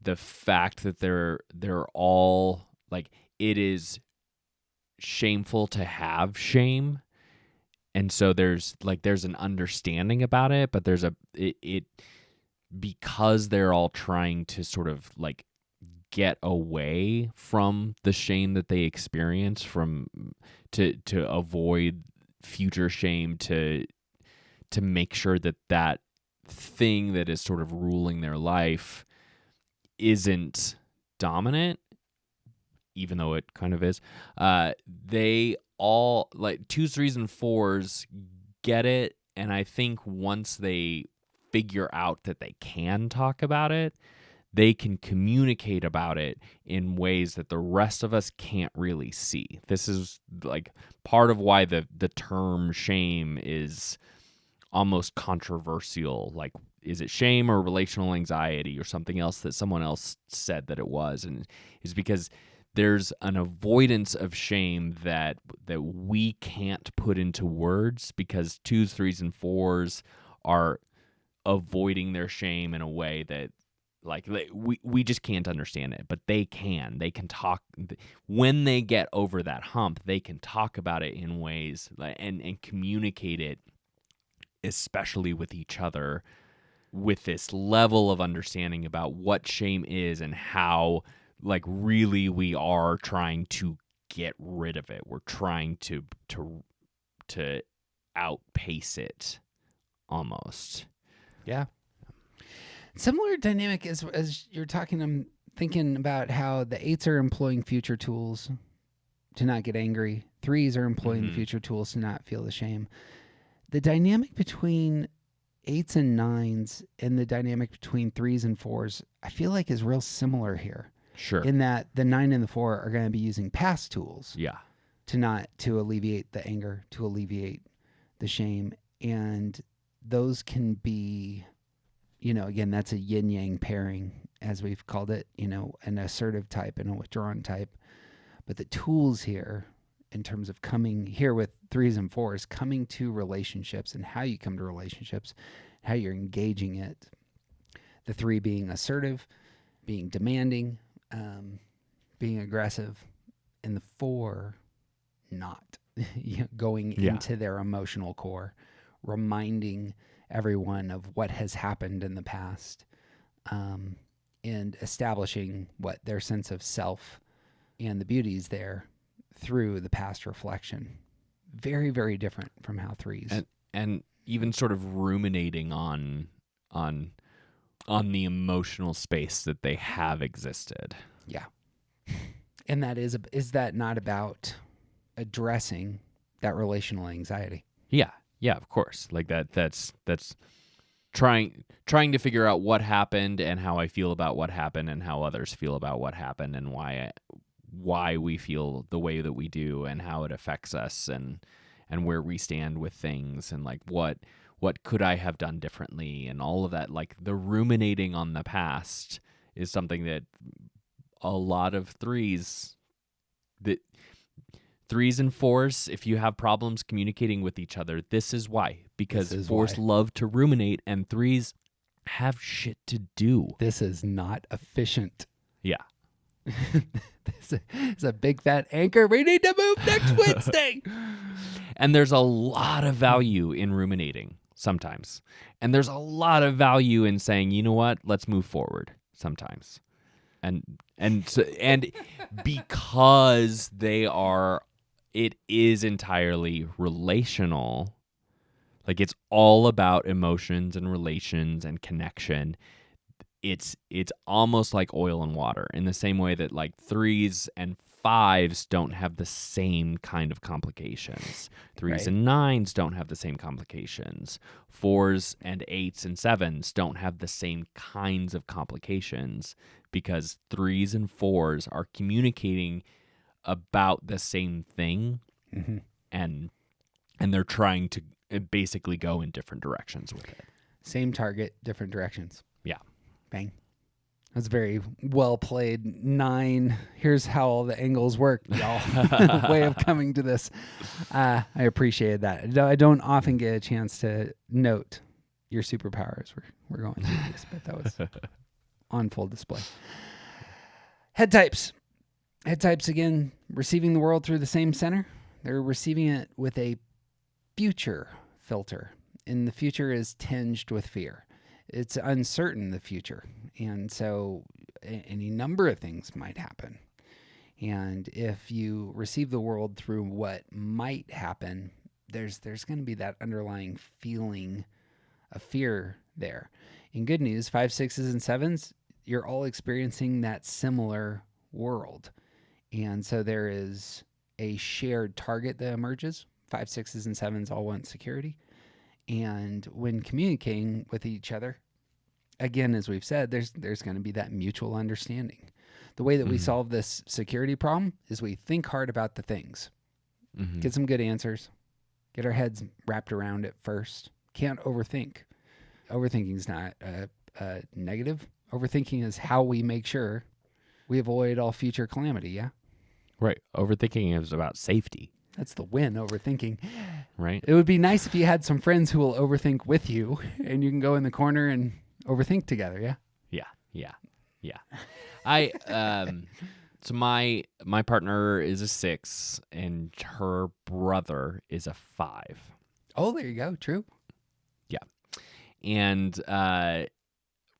the fact that they're all like, it is shameful to have shame. And so there's an understanding about it, but there's because they're all trying to sort of like get away from the shame that they experience to avoid future shame, to make sure that thing that is sort of ruling their life isn't dominant, even though it kind of is. They all, like 2s, 3s, and 4s get it, and I think once they figure out that they can talk about it, they can communicate about it in ways that the rest of us can't really see. This is like part of why the term shame is almost controversial. Like, is it shame or relational anxiety or something else that someone else said that it was? And it's because there's an avoidance of shame that we can't put into words because 2s, 3s, and 4s are avoiding their shame in a way that like we just can't understand it, but they can talk. When they get over that hump, they can talk about it in ways and communicate it, especially with each other, with this level of understanding about what shame is and how like really we are trying to get rid of it. We're trying to outpace it almost. Yeah. Similar dynamic as you're talking, I'm thinking about how the 8s are employing future tools to not get angry. Threes are employing the future tools to not feel the shame. The dynamic between 8s and 9s and the dynamic between 3s and 4s, I feel like is real similar here. Sure. In that the 9 and the 4 are going to be using past tools Yeah. to alleviate the anger, to alleviate the shame. And those can be, again, that's a yin yang pairing, as we've called it, an assertive type and a withdrawn type. But the tools here, in terms of coming here with 3s and 4s, coming to relationships and how you come to relationships, how you're engaging it. The 3 being assertive, being demanding, being aggressive, and the 4 not going into their emotional core, reminding everyone of what has happened in the past, and establishing what their sense of self and the beauties there through the past reflection. Very, very different from how 3s. And even sort of ruminating on the emotional space that they have existed. Yeah. And that is that not about addressing that relational anxiety? Yeah, of course. Like that's trying to figure out what happened and how I feel about what happened and how others feel about what happened and why we feel the way that we do and how it affects us and where we stand with things and like what could I have done differently and all of that. Like the ruminating on the past is something that a lot of 3s and 4s, if you have problems communicating with each other, this is why. Because 4s love to ruminate and 3s have shit to do. This is not efficient. Yeah. This is a big fat anchor. We need to move next Wednesday. And there's a lot of value in ruminating sometimes. And there's a lot of value in saying, you know what, let's move forward sometimes. And because it is entirely relational, like it's all about emotions and relations and connection. It's almost like oil and water in the same way that like 3s and 5s don't have the same kind of complications. 3s and 9s don't have the same complications. 4s and 8s and 7s don't have the same kinds of complications because 3s and 4s are communicating about the same thing, and they're trying to basically go in different directions with it. Same target, different directions. Yeah. Bang. That's very well played. 9. Here's how all the angles work, y'all. Way of coming to this. I appreciated that. I don't often get a chance to note your superpowers. We're going through this, but that was on full display. Head types. Head types, again, receiving the world through the same center. They're receiving it with a future filter, and the future is tinged with fear. It's uncertain, the future, and so any number of things might happen. And if you receive the world through what might happen, there's going to be that underlying feeling of fear there. In good news, 5, 6s, and 7s, you're all experiencing that similar world. And so there is a shared target that emerges. 5, 6s, and 7s all want security. And when communicating with each other, again, as we've said, there's going to be that mutual understanding. The way that we solve this security problem is we think hard about the things, get some good answers, get our heads wrapped around it first. Can't overthink. Overthinking is not negative. Overthinking is how we make sure we avoid all future calamity, yeah? Right. Overthinking is about safety. That's the win, overthinking. Right. It would be nice if you had some friends who will overthink with you and you can go in the corner and overthink together, yeah? Yeah. So my partner is a 6 and her brother is a 5. Oh, there you go. True. Yeah. And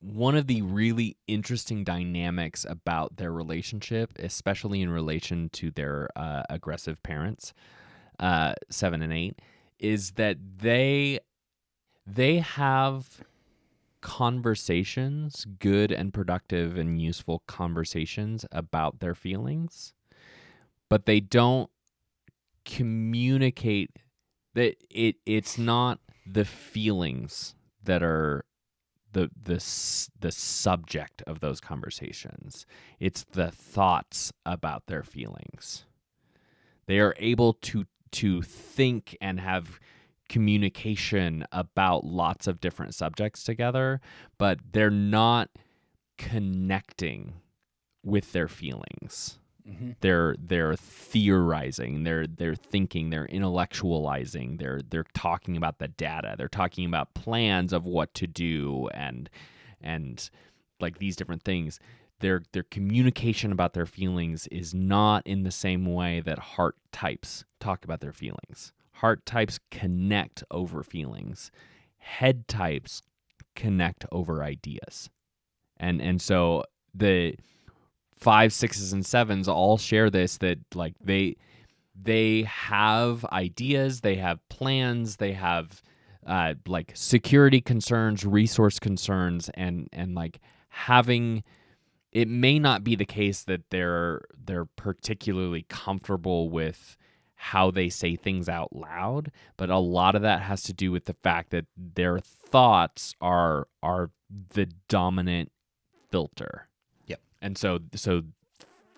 one of the really interesting dynamics about their relationship, especially in relation to their aggressive parents, 7 and 8, is that they have conversations, good and productive and useful conversations about their feelings, but they don't communicate that it's not the feelings that are the subject of those conversations. It's the thoughts about their feelings. They are able to think and have communication about lots of different subjects together, but they're not connecting with their feelings. Mm-hmm. They're theorizing, they're thinking, they're intellectualizing, they're talking about the data, they're talking about plans of what to do and like these different things. Their communication about their feelings is not in the same way that heart types talk about their feelings. Heart types connect over feelings. Head types connect over ideas. And so the 5s, 6s, and 7s all share this, that like they have ideas, they have plans, they have like security concerns, resource concerns, and like having. It may not be the case that they're particularly comfortable with how they say things out loud, but a lot of that has to do with the fact that their thoughts are the dominant filter. Yep. And so 5s,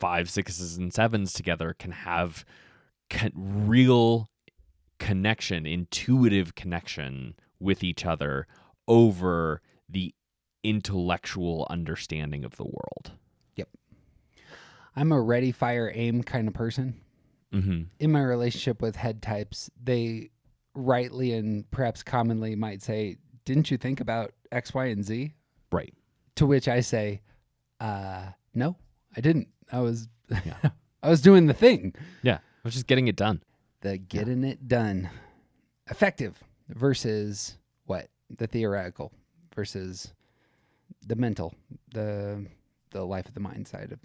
6s, and 7s together can have real connection, intuitive connection with each other over the intellectual understanding of the world. Yep. I'm a ready, fire, aim kind of person. Mm-hmm. In my relationship with head types, they rightly and perhaps commonly might say, "Didn't you think about X, Y, and Z?" Right. To which I say, "No, I didn't. I was I was doing the thing." Yeah. I was just getting it done. The getting it done. Effective versus what? The theoretical versus the mental, the life of the mind side of,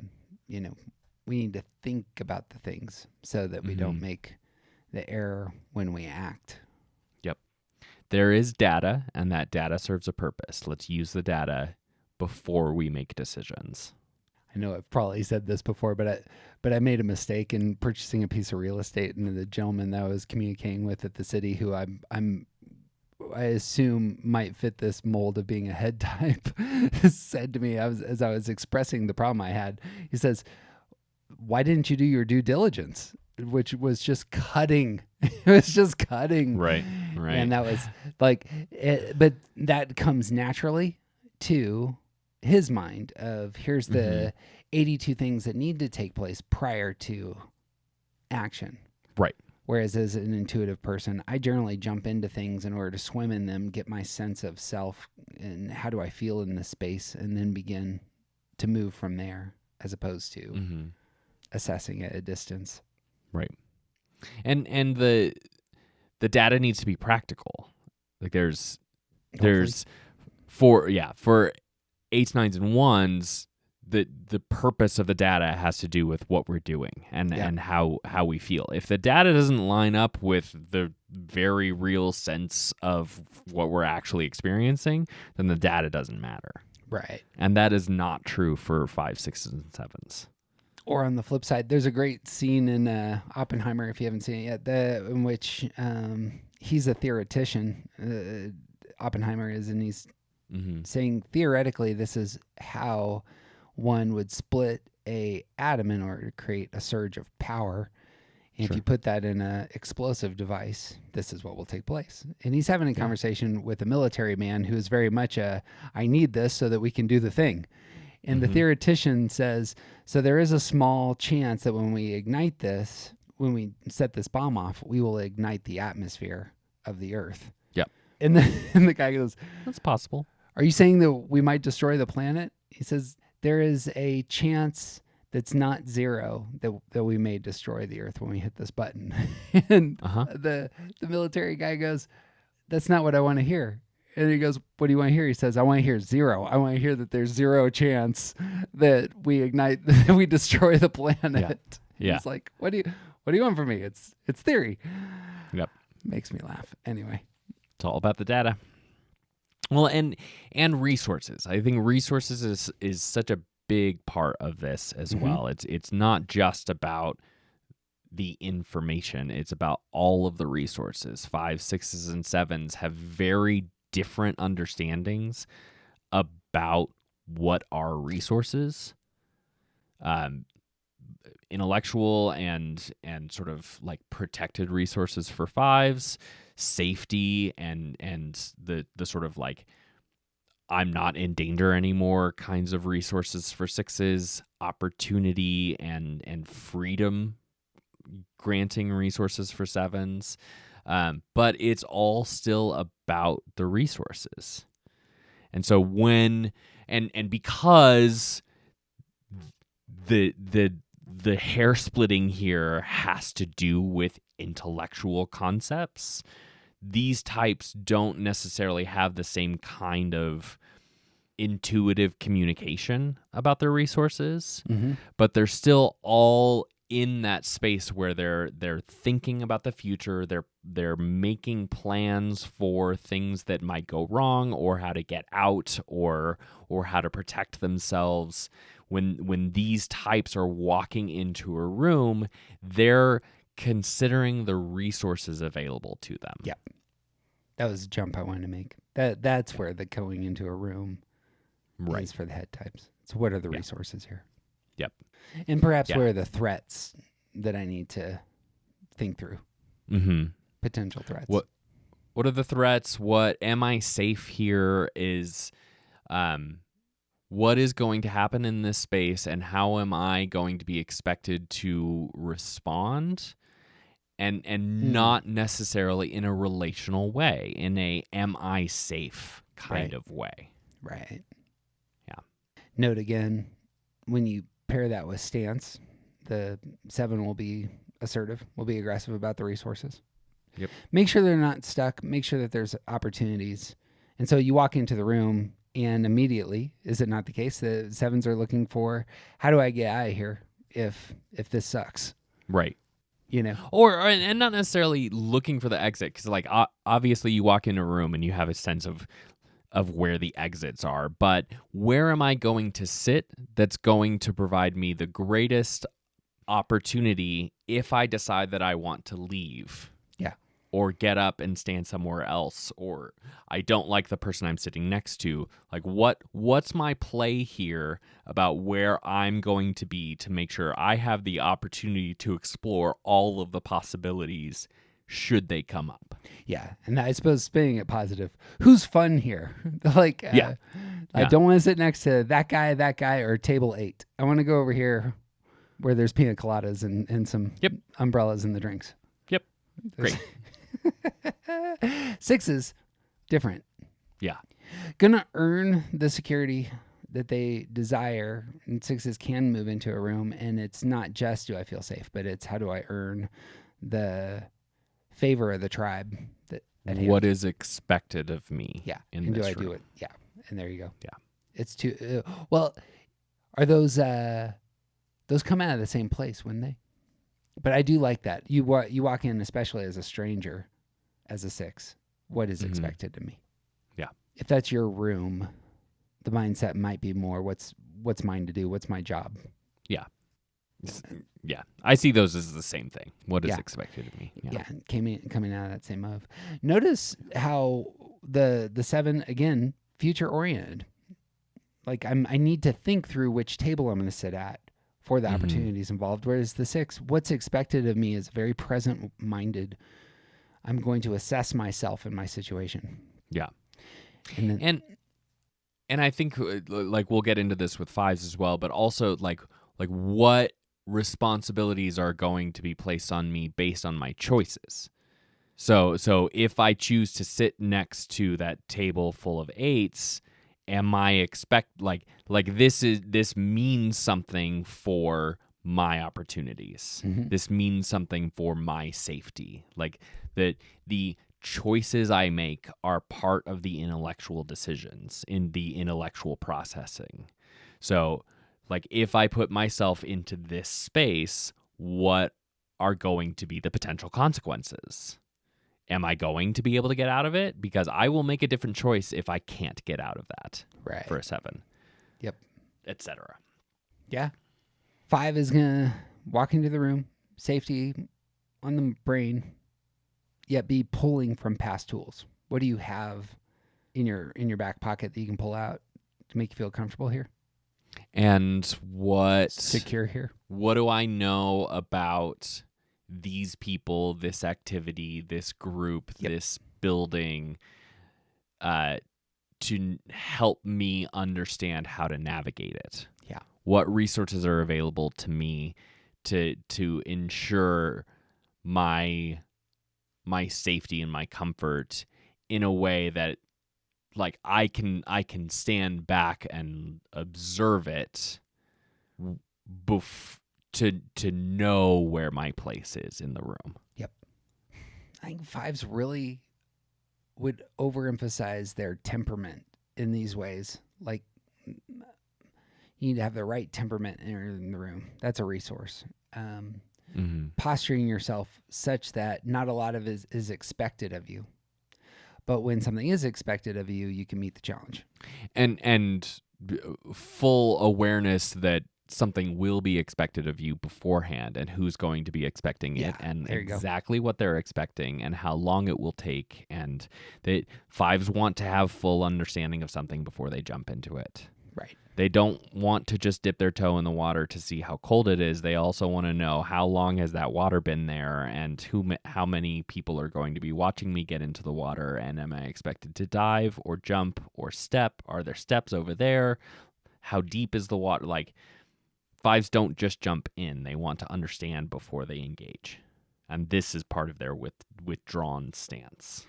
we need to think about the things so that we don't make the error when we act. Yep. There is data, and that data serves a purpose. Let's use the data before we make decisions. I know I've probably said this before, but I made a mistake in purchasing a piece of real estate, and the gentleman that I was communicating with at the city, who I assume might fit this mold of being a head type, said to me, as I was expressing the problem I had, he says, "Why didn't you do your due diligence?" Which was just cutting. It was just cutting. Right. And that was like, but that comes naturally to his mind of, here's the 82 things that need to take place prior to action. Right. Whereas as an intuitive person, I generally jump into things in order to swim in them, get my sense of self and how do I feel in this space, and then begin to move from there, as opposed to assessing at a distance. Right. And the data needs to be practical. Like there's for 8s, 9s, and 1s, the purpose of the data has to do with what we're doing and how we feel. If the data doesn't line up with the very real sense of what we're actually experiencing, then the data doesn't matter. Right. And that is not true for 5s, 6s, and 7s. Or on the flip side, there's a great scene in Oppenheimer, if you haven't seen it yet, in which he's a theoretician, Oppenheimer is, and he's saying theoretically this is how one would split a atom in order to create a surge of power. And if you put that in an explosive device, this is what will take place. And he's having a conversation with a military man who is very much I need this so that we can do the thing. And the theoretician says, so there is a small chance that when we ignite this, when we set this bomb off, we will ignite the atmosphere of the Earth. Yep. And the guy goes, That's possible. "Are you saying that we might destroy the planet?" He says, "There is a chance that's not zero that we may destroy the Earth when we hit this button." And the military guy goes, "That's not what I want to hear." And he goes, "What do you want to hear?" He says, "I want to hear zero. I want to hear that there's zero chance that we ignite, that we destroy the planet." Yeah. He's like, what do you want from me? It's theory. Yep. Makes me laugh. Anyway. It's all about the data. Well, and resources. I think resources is such a big part of this as well. It's not just about the information. It's about all of the resources. 5, 6s, and 7s have very different understandings about what are resources. Intellectual and sort of like protected resources for 5s, safety and the sort of like I'm not in danger anymore kinds of resources for 6s, opportunity and freedom granting resources for 7s. But it's all still about the resources. And so because the hair splitting here has to do with intellectual concepts, these types don't necessarily have the same kind of intuitive communication about their resources, but they're still all in that space where they're thinking about the future, they're making plans for things that might go wrong, or how to get out, or how to protect themselves. When these types are walking into a room, they're considering the resources available to them. Yeah. That was a jump I wanted to make. That's where the going into a room is for the head types. So what are the resources here? Yep. And perhaps where are the threats that I need to think through? Mm-hmm. Potential threats. What are the threats? What am I safe here is what is going to happen in this space, and how am I going to be expected to respond? And not necessarily in a relational way, in a am I safe kind of way. Right. Yeah. Note again, when you pair that with stance, the 7 will be assertive, will be aggressive about the resources. Yep. Make sure they're not stuck. Make sure that there's opportunities. And so you walk into the room and immediately, is it not the case? The 7s are looking for, how do I get out of here if this sucks? Right. You know, and not necessarily looking for the exit, because like obviously you walk in a room and you have a sense of where the exits are, but where am I going to sit that's going to provide me the greatest opportunity if I decide that I want to leave? Yeah. Or get up and stand somewhere else, or I don't like the person I'm sitting next to. Like what's my play here about where I'm going to be to make sure I have the opportunity to explore all of the possibilities should they come up? Yeah. And I suppose spinning it positive, who's fun here? Like, I don't want to sit next to that guy, or table 8. I want to go over here where there's pina coladas and some umbrellas in the drinks. Yep. Great. 6s, different. Yeah. Gonna earn the security that they desire, and 6s can move into a room, and it's not just do I feel safe, but it's how do I earn the favor of the tribe what is expected of me. Yeah. In and this do I room. do it? Yeah. And there you go. Yeah. It's too well, are those come out of the same place, wouldn't they? But I do like that. You walk in, especially as a stranger, as a 6. What is expected of me? Yeah. If that's your room, the mindset might be more what's mine to do? What's my job? Yeah. Yeah. I see those as the same thing. What is expected of me? Yeah. Coming out of that same move. Notice how the 7, again, future oriented. Like I need to think through which table I'm going to sit at for the opportunities involved. Whereas the 6, what's expected of me is very present minded. I'm going to assess myself and my situation. Yeah. And I think like we'll get into this with 5s as well, but also like what responsibilities are going to be placed on me based on my choices. So if I choose to sit next to that table full of 8s, am I this means something for my opportunities. This means something for my safety. Like that the choices I make are part of the intellectual decisions in the intellectual processing. So like if I put myself into this space, what are going to be the potential consequences? Am I going to be able to get out of it? Because I will make a different choice if I can't get out of that for a 7. Yep. Etc. Yeah. 5 is going to walk into the room, safety on the brain, yet be pulling from past tools? What do you have in your back pocket that you can pull out to make you feel comfortable here, And what secure here? what do I know about these people, this activity, this group, Yep. this building, to help me understand how to navigate it? Yeah. What resources are available to me to ensure my safety and my comfort in a way that, like, I can stand back and observe it to know where my place is in the room. I think fives really would overemphasize their temperament in these ways. Like, you need to have the right temperament in the room. That's a resource. Posturing yourself such that not a lot of it is expected of you. But when something is expected of you, you can meet the challenge. And full awareness that something will be expected of you beforehand, and who's going to be expecting it, Yeah, and there you go. exactly what they're expecting, and how long it will take. And that fives want to have full understanding of something before they jump into it. Right. They don't want to just dip their toe in the water to see how cold it is. They also want to know, how long has that water been there, and how many people are going to be watching me get into the water, and am I expected to dive or jump or step? Are there steps over there? How deep is the water? Like, fives don't just jump in. They want to understand before they engage. And this is part of their withdrawn stance.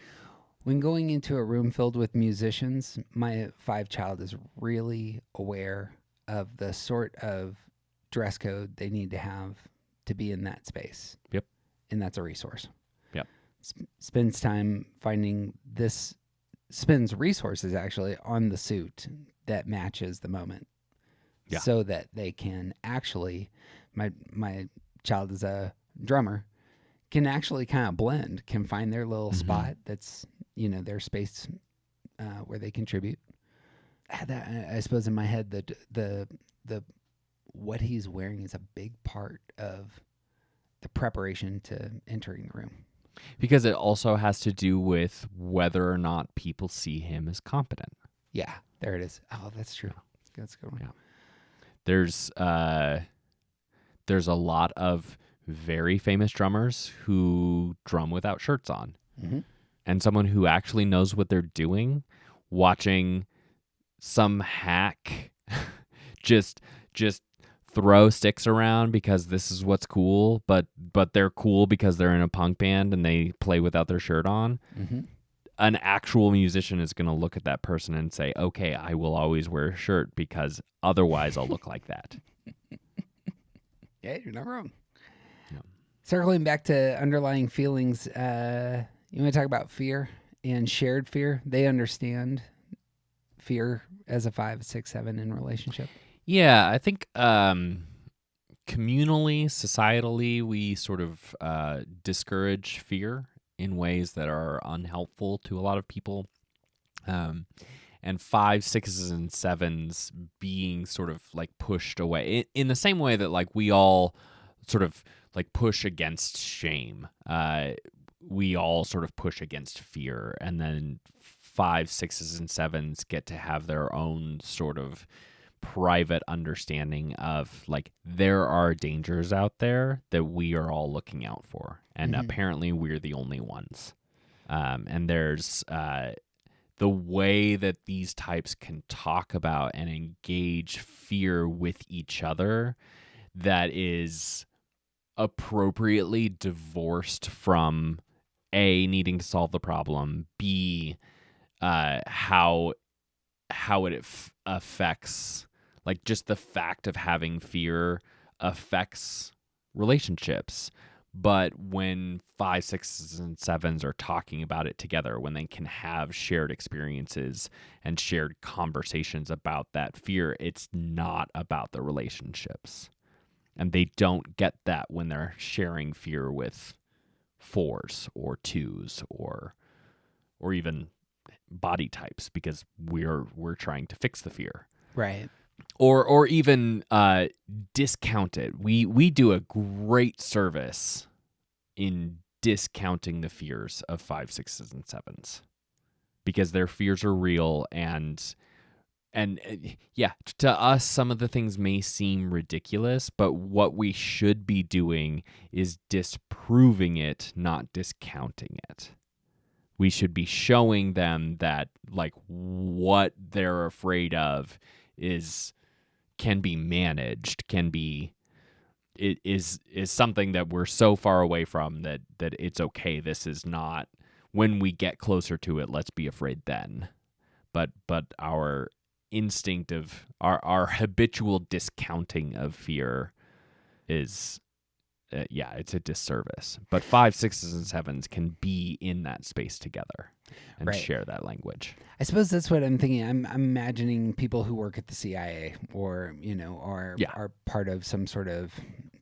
When going into a room filled with musicians, my 5 child is really aware of the sort of dress code they need to have to be in that space. Yep. And that's a resource. Yep. Spends time finding this, spends resources actually on the suit that matches the moment. Yeah. So that they can actually, my child is a drummer, can actually kind of blend, can find their little spot that's, their space where they contribute. I suppose in my head that the what he's wearing is a big part of the preparation to entering the room. Because it also has to do with whether or not people see him as competent. Yeah, there it is. Oh, that's true. That's a good one. Yeah. There's a lot of very famous drummers who drum without shirts on. Mm-hmm. And someone who actually knows what they're doing, watching some hack just throw sticks around because this is what's cool, but they're cool because they're in a punk band and they play without their shirt on. Mm-hmm. An actual musician is going to look at that person and say, okay, I will always wear a shirt because otherwise I'll look like that. Yeah, you're not wrong. Yeah. Circling back to underlying feelings, you want to talk about fear and shared fear? They understand fear as a 5, 6, 7 in relationship. Yeah, I think communally, societally, we sort of discourage fear in ways that are unhelpful to a lot of people. And 5, 6s, and 7s being sort of like pushed away in the same way that, like, we all sort of like push against shame. We all sort of push against fear, and then 5, 6s, and 7s get to have their own sort of private understanding of, like, there are dangers out there that we are all looking out for, and apparently we're the only ones. And there's the way that these types can talk about and engage fear with each other that is appropriately divorced from A, needing to solve the problem, B, how it affects, like, just the fact of having fear affects relationships. But when 5, 6s, and 7s are talking about it together, when they can have shared experiences and shared conversations about that fear, it's not about the relationships. And they don't get that when they're sharing fear with 4s or 2s or even body types, because we're trying to fix the fear. Right. or even discount it. We do a great service in discounting the fears of 5s, 6s, and 7s because their fears are real and yeah, to us some of the things may seem ridiculous, but what we should be doing is disproving it, not discounting it. We should be showing them that like what they're afraid of can be managed, it is something that we're so far away from that it's okay. This is not, when we get closer to it, let's be afraid then. But our instinct of our habitual discounting of fear is it's a disservice. But 5s, 6s, and 7s can be in that space together and Right. share that language. I suppose that's what I'm thinking. I'm imagining people who work at the CIA or, are part of some sort of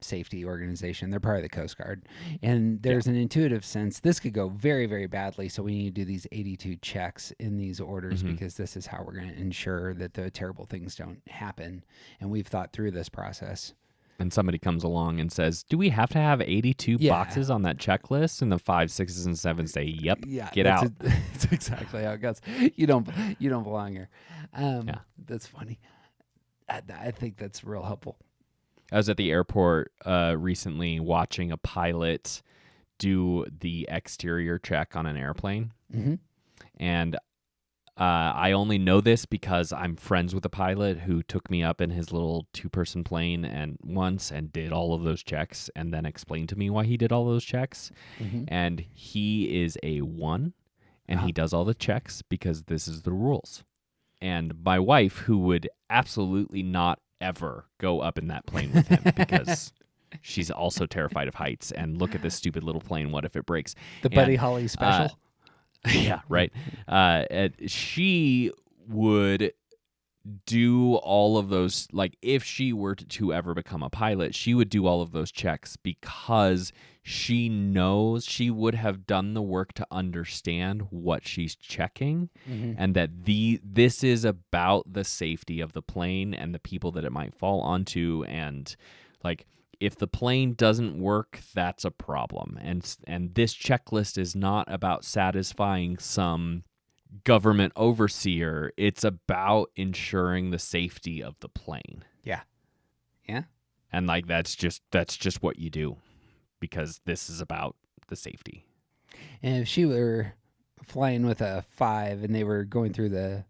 safety organization. They're part of the Coast Guard. And there's an intuitive sense this could go very, very badly. So we need to do these 82 checks in these orders because this is how we're going to ensure that the terrible things don't happen. And we've thought through this process. And somebody comes along and says, do we have to have 82 boxes on that checklist? And the 5s, 6s, and 7s say, yep, get out. That's exactly how it goes. You don't belong here. That's funny. I think that's real helpful. I was at the airport recently watching a pilot do the exterior check on an airplane. Mm-hmm. And I only know this because I'm friends with a pilot who took me up in his little 2-person plane once and did all of those checks and then explained to me why he did all those checks. Mm-hmm. And he is a 1 and he does all the checks because this is the rules. And my wife, who would absolutely not ever go up in that plane with him because she's also terrified of heights and look at this stupid little plane, what if it breaks? The Buddy Holly special. Yeah, right. She would do all of those, like if she were to ever become a pilot, she would do all of those checks because she knows she would have done the work to understand what she's checking and that this is about the safety of the plane and the people that it might fall onto, and like if the plane doesn't work, that's a problem. And this checklist is not about satisfying some government overseer. It's about ensuring the safety of the plane. Yeah. Yeah. And like that's just what you do because this is about the safety. And if she were flying with a 5 and they were going through the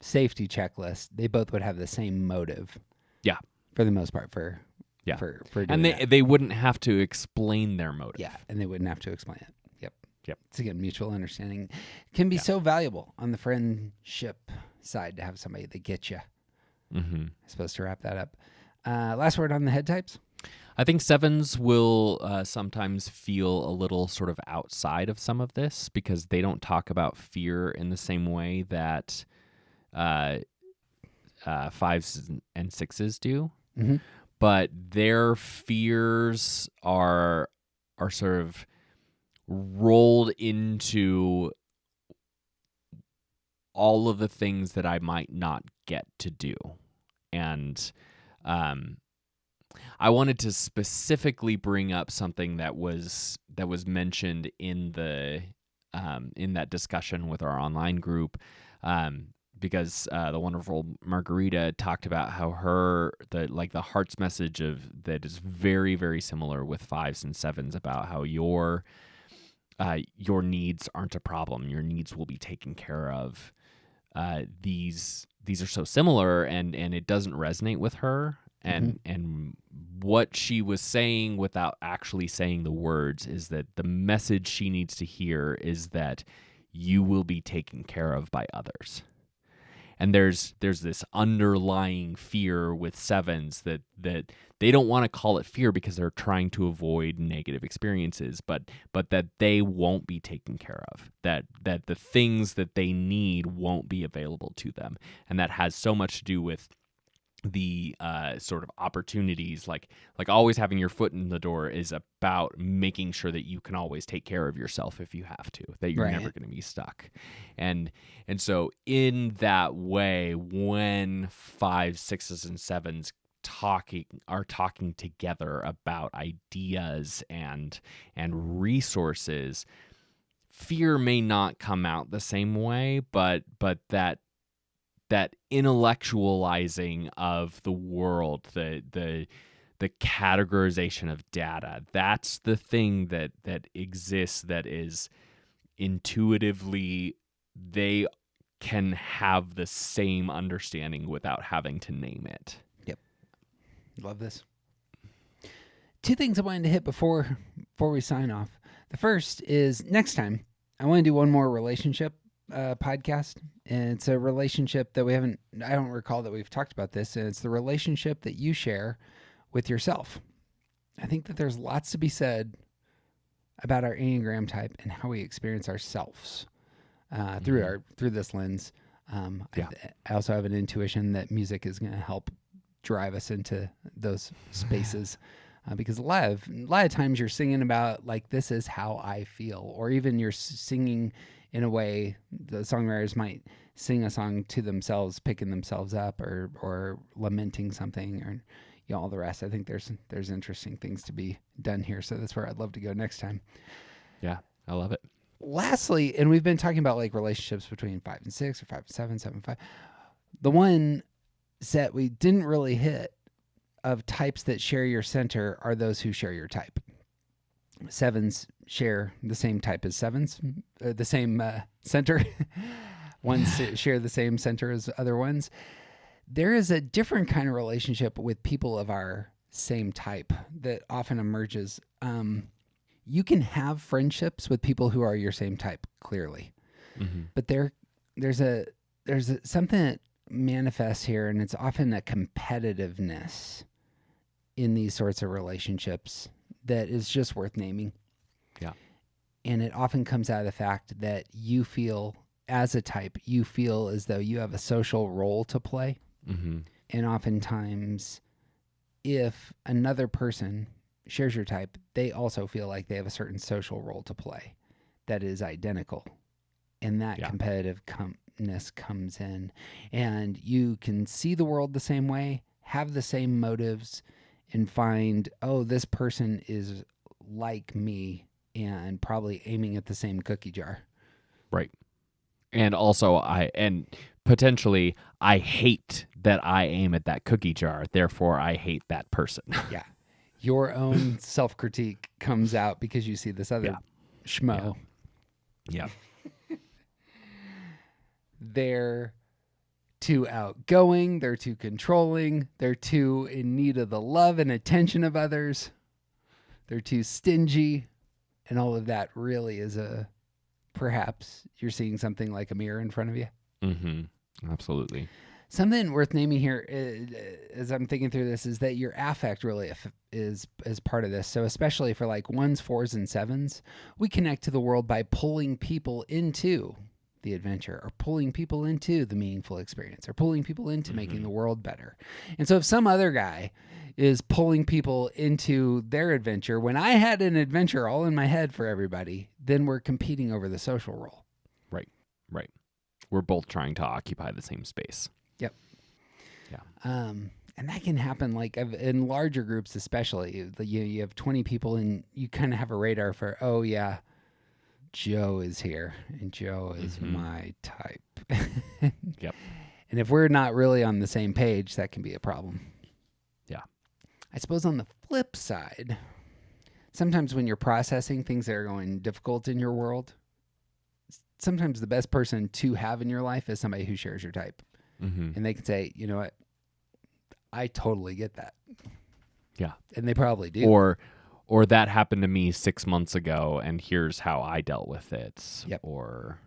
safety checklist, they both would have the same motive. Yeah. For the most part for doing and that. they wouldn't have to explain their motive. Yeah, and they wouldn't have to explain it. Yep. It's again, mutual understanding can be Yeah. so valuable on the friendship side to have somebody that gets you. Mm-hmm. Supposed to wrap that up. Last word on the head types. I think 7s will sometimes feel a little sort of outside of some of this because they don't talk about fear in the same way that 5s and 6s do. Mm-hmm. But their fears are sort of rolled into all of the things that I might not get to do. And I wanted to specifically bring up something that was mentioned in that discussion with our online group, because the wonderful Margarita talked about how the heart's message that is very, very similar with 5s and 7s about how your needs aren't a problem. Your needs will be taken care of. These are so similar, and it doesn't resonate with her. And what she was saying without actually saying the words is that the message she needs to hear is that you will be taken care of by others. And there's this underlying fear with 7s that they don't want to call it fear because they're trying to avoid negative experiences, but that they won't be taken care of, that the things that they need won't be available to them. And that has so much to do with the sort of opportunities, like always having your foot in the door is about making sure that you can always take care of yourself if you have to, that you're Right. never going to be stuck. And so in that way, when 5s, 6s, and 7s are talking together about ideas and resources, fear may not come out the same way, but that intellectualizing of the world, the categorization of data, that's the thing that exists, that is intuitively, they can have the same understanding without having to name it. Love this. 2 things I wanted to hit before we sign off. The first is next time I want to do one more relationship podcast, and it's a relationship that I don't recall that we've talked about this, and it's the relationship that you share with yourself. I think that there's lots to be said about our Enneagram type and how we experience ourselves through this lens. Yeah. I also have an intuition that music is going to help drive us into those spaces. Because a lot of times you're singing about, like, this is how I feel, or even you're singing in a way the songwriters might sing a song to themselves, picking themselves up, or lamenting something, or all the rest. I think there's interesting things to be done here. So that's where I'd love to go next time. Yeah, I love it. Lastly, and we've been talking about like relationships between 5 and 6, or 5 and 7, 7 and 5. The one set we didn't really hit of types that share your center are those who share your type. 7s share the same type as 7s, the same center. Ones share the same center as other ones. There is a different kind of relationship with people of our same type that often emerges. You can have friendships with people who are your same type, clearly, but there's something that manifests here, and it's often a competitiveness in these sorts of relationships that is just worth naming. Yeah. And it often comes out of the fact that you feel, as a type, you feel as though you have a social role to play. And oftentimes, if another person shares your type, they also feel like they have a certain social role to play that is identical. And that competitiveness comes in. And you can see the world the same way, have the same motives, and find, oh, this person is like me and probably aiming at the same cookie jar. Right. And also, potentially, I hate that I aim at that cookie jar. Therefore, I hate that person. Yeah. Your own self-critique comes out because you see this other schmo. Yeah. They're too outgoing. They're too controlling. They're too in need of the love and attention of others. They're too stingy. And all of that really is perhaps you're seeing something like a mirror in front of you. Absolutely. Something worth naming here, as I'm thinking through this, is that your affect really is part of this. So especially for like 1s, 4s, and 7s, we connect to the world by pulling people into the adventure, or pulling people into the meaningful experience, or pulling people into making the world better. And so if some other guy is pulling people into their adventure, when I had an adventure all in my head for everybody, then we're competing over the social role. Right. We're both trying to occupy the same space. Yep. Yeah. And that can happen like in larger groups, especially. You have 20 people and you kind of have a radar for, oh yeah, Joe is here and Joe is my type. Yep. And if we're not really on the same page, that can be a problem. Yeah. I suppose on the flip side, sometimes when you're processing things that are going difficult in your world, sometimes the best person to have in your life is somebody who shares your type. And they can say, you know what, I totally get that. Yeah. And they probably do. Or that happened to me 6 months ago, and here's how I dealt with it. Yep. Or,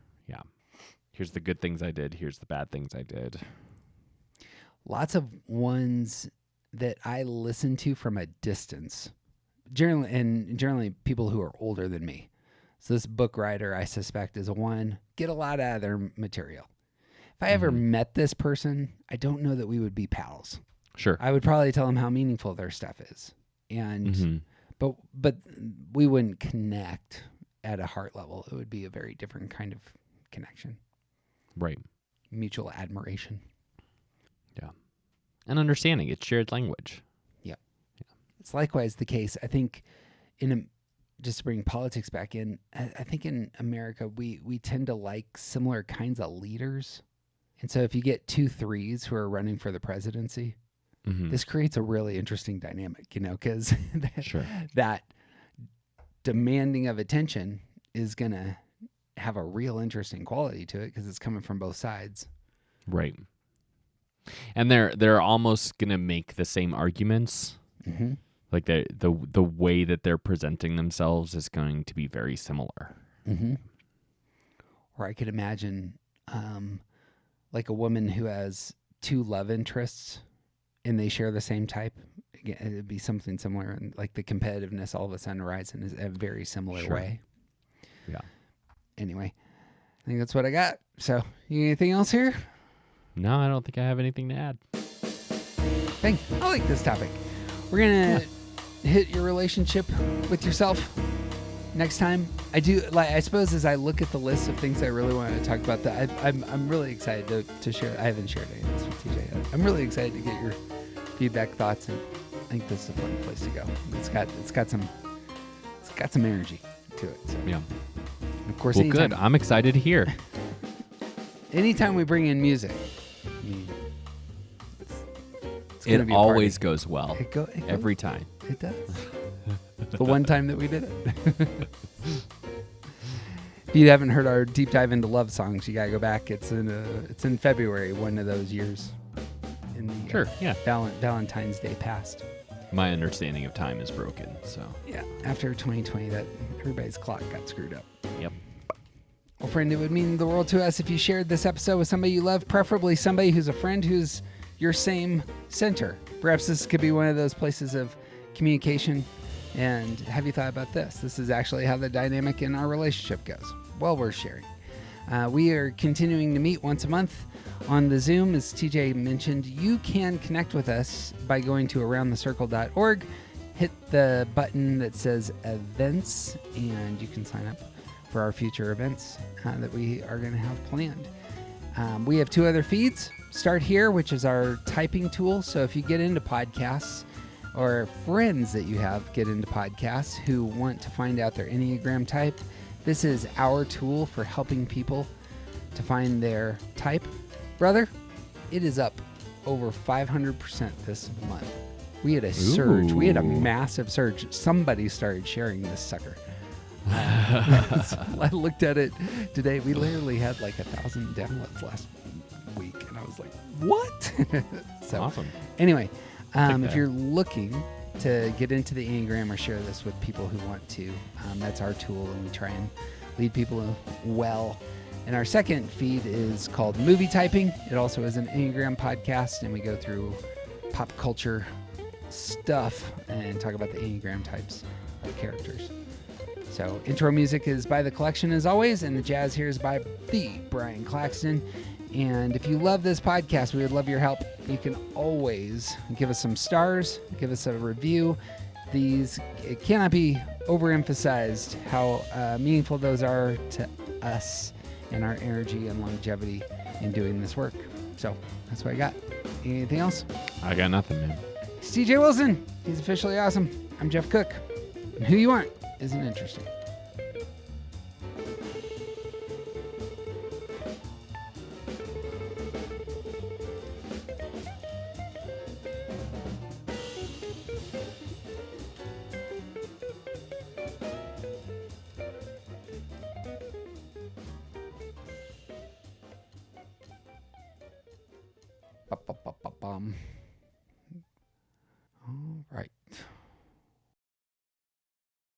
here's the good things I did. Here's the bad things I did. Lots of ones that I listen to from a distance, generally people who are older than me. So this book writer, I suspect, is a 1. Get a lot out of their material. If I ever met this person, I don't know that we would be pals. Sure. I would probably tell them how meaningful their stuff is. And Mhm. but we wouldn't connect at a heart level. It would be a very different kind of connection. Right. Mutual admiration. And understanding. It's shared language. It's likewise the case, I think, just to bring politics back in, I think in America, we tend to like similar kinds of leaders. And so if you get 2 threes who are running for the presidency, Mhm. this creates a really interesting dynamic, because Sure. that demanding of attention is going to have a real interesting quality to it because it's coming from both sides. Right. And they're almost gonna make the same arguments. Mm-hmm. Like the way that they're presenting themselves is going to be very similar. Mm-hmm. Or I could imagine like a woman who has 2 love interests and they share the same type. Again, it'd be something similar, and like the competitiveness all of a sudden arises in a very similar Sure. way. Yeah. Anyway, I think that's what I got. So, you got anything else here? No, I don't think I have anything to add. I like this topic. We're gonna hit your relationship with yourself next time. I suppose as I look at the list of things I really want to talk about, that I'm really excited to share. I haven't shared any of this with TJ yet. I'm really excited to get your feedback, thoughts, and I think this is a fun place to go. It's got some energy to it. So. Yeah. And of course, Well, good. I'm excited to hear. anytime we bring in music, I mean, it's gonna It be a always party. goes well. It goes Every time. It does. The one time that we did it. If you haven't heard our deep dive into love songs, you gotta go back. It's in February, one of those years. In the Sure. Yeah. Valentine's Day past. My understanding of time is broken. So. Yeah, after 2020, that everybody's clock got screwed up. Yep. Well, friend, it would mean the world to us if you shared this episode with somebody you love, preferably somebody who's a friend who's your same center. Perhaps this could be one of those places of communication. And have you thought about this? This is actually how the dynamic in our relationship goes. Well, we're sharing. We are continuing to meet once a month on the Zoom. As TJ mentioned, you can connect with us by going to aroundthecircle.org, hit the button that says events, and you can sign up for our future events that we are going to have planned. We have 2 other feeds. Start Here, which is our typing tool. So if you get into podcasts, or friends that you have get into podcasts who want to find out their Enneagram type, this is our tool for helping people to find their type. Brother, it is up over 500% this month. We had a surge. We had a Ooh. massive surge. Somebody started sharing this sucker. So I looked at it today. We literally had like 1,000 downloads last week, and I was like, "What?" So Awesome. anyway, if that. you're looking to get into the Enneagram or share this with people who want to, that's our tool, and we try and lead people well. And our second feed is called Movie Typing. It also is an Enneagram podcast, and we go through pop culture stuff and talk about the Enneagram types of characters. So intro music is by The Collection as always, and the jazz here is by the Brian Claxton. And if you love this podcast, we would love your help. You can always give us some stars, give us a review. It cannot be overemphasized how meaningful those are to us and our energy and longevity in doing this work. So that's what I got. Anything else? I got nothing, man. It's TJ Wilson. He's officially awesome. I'm Jeff Cook. And who you aren't isn't interesting. Bum.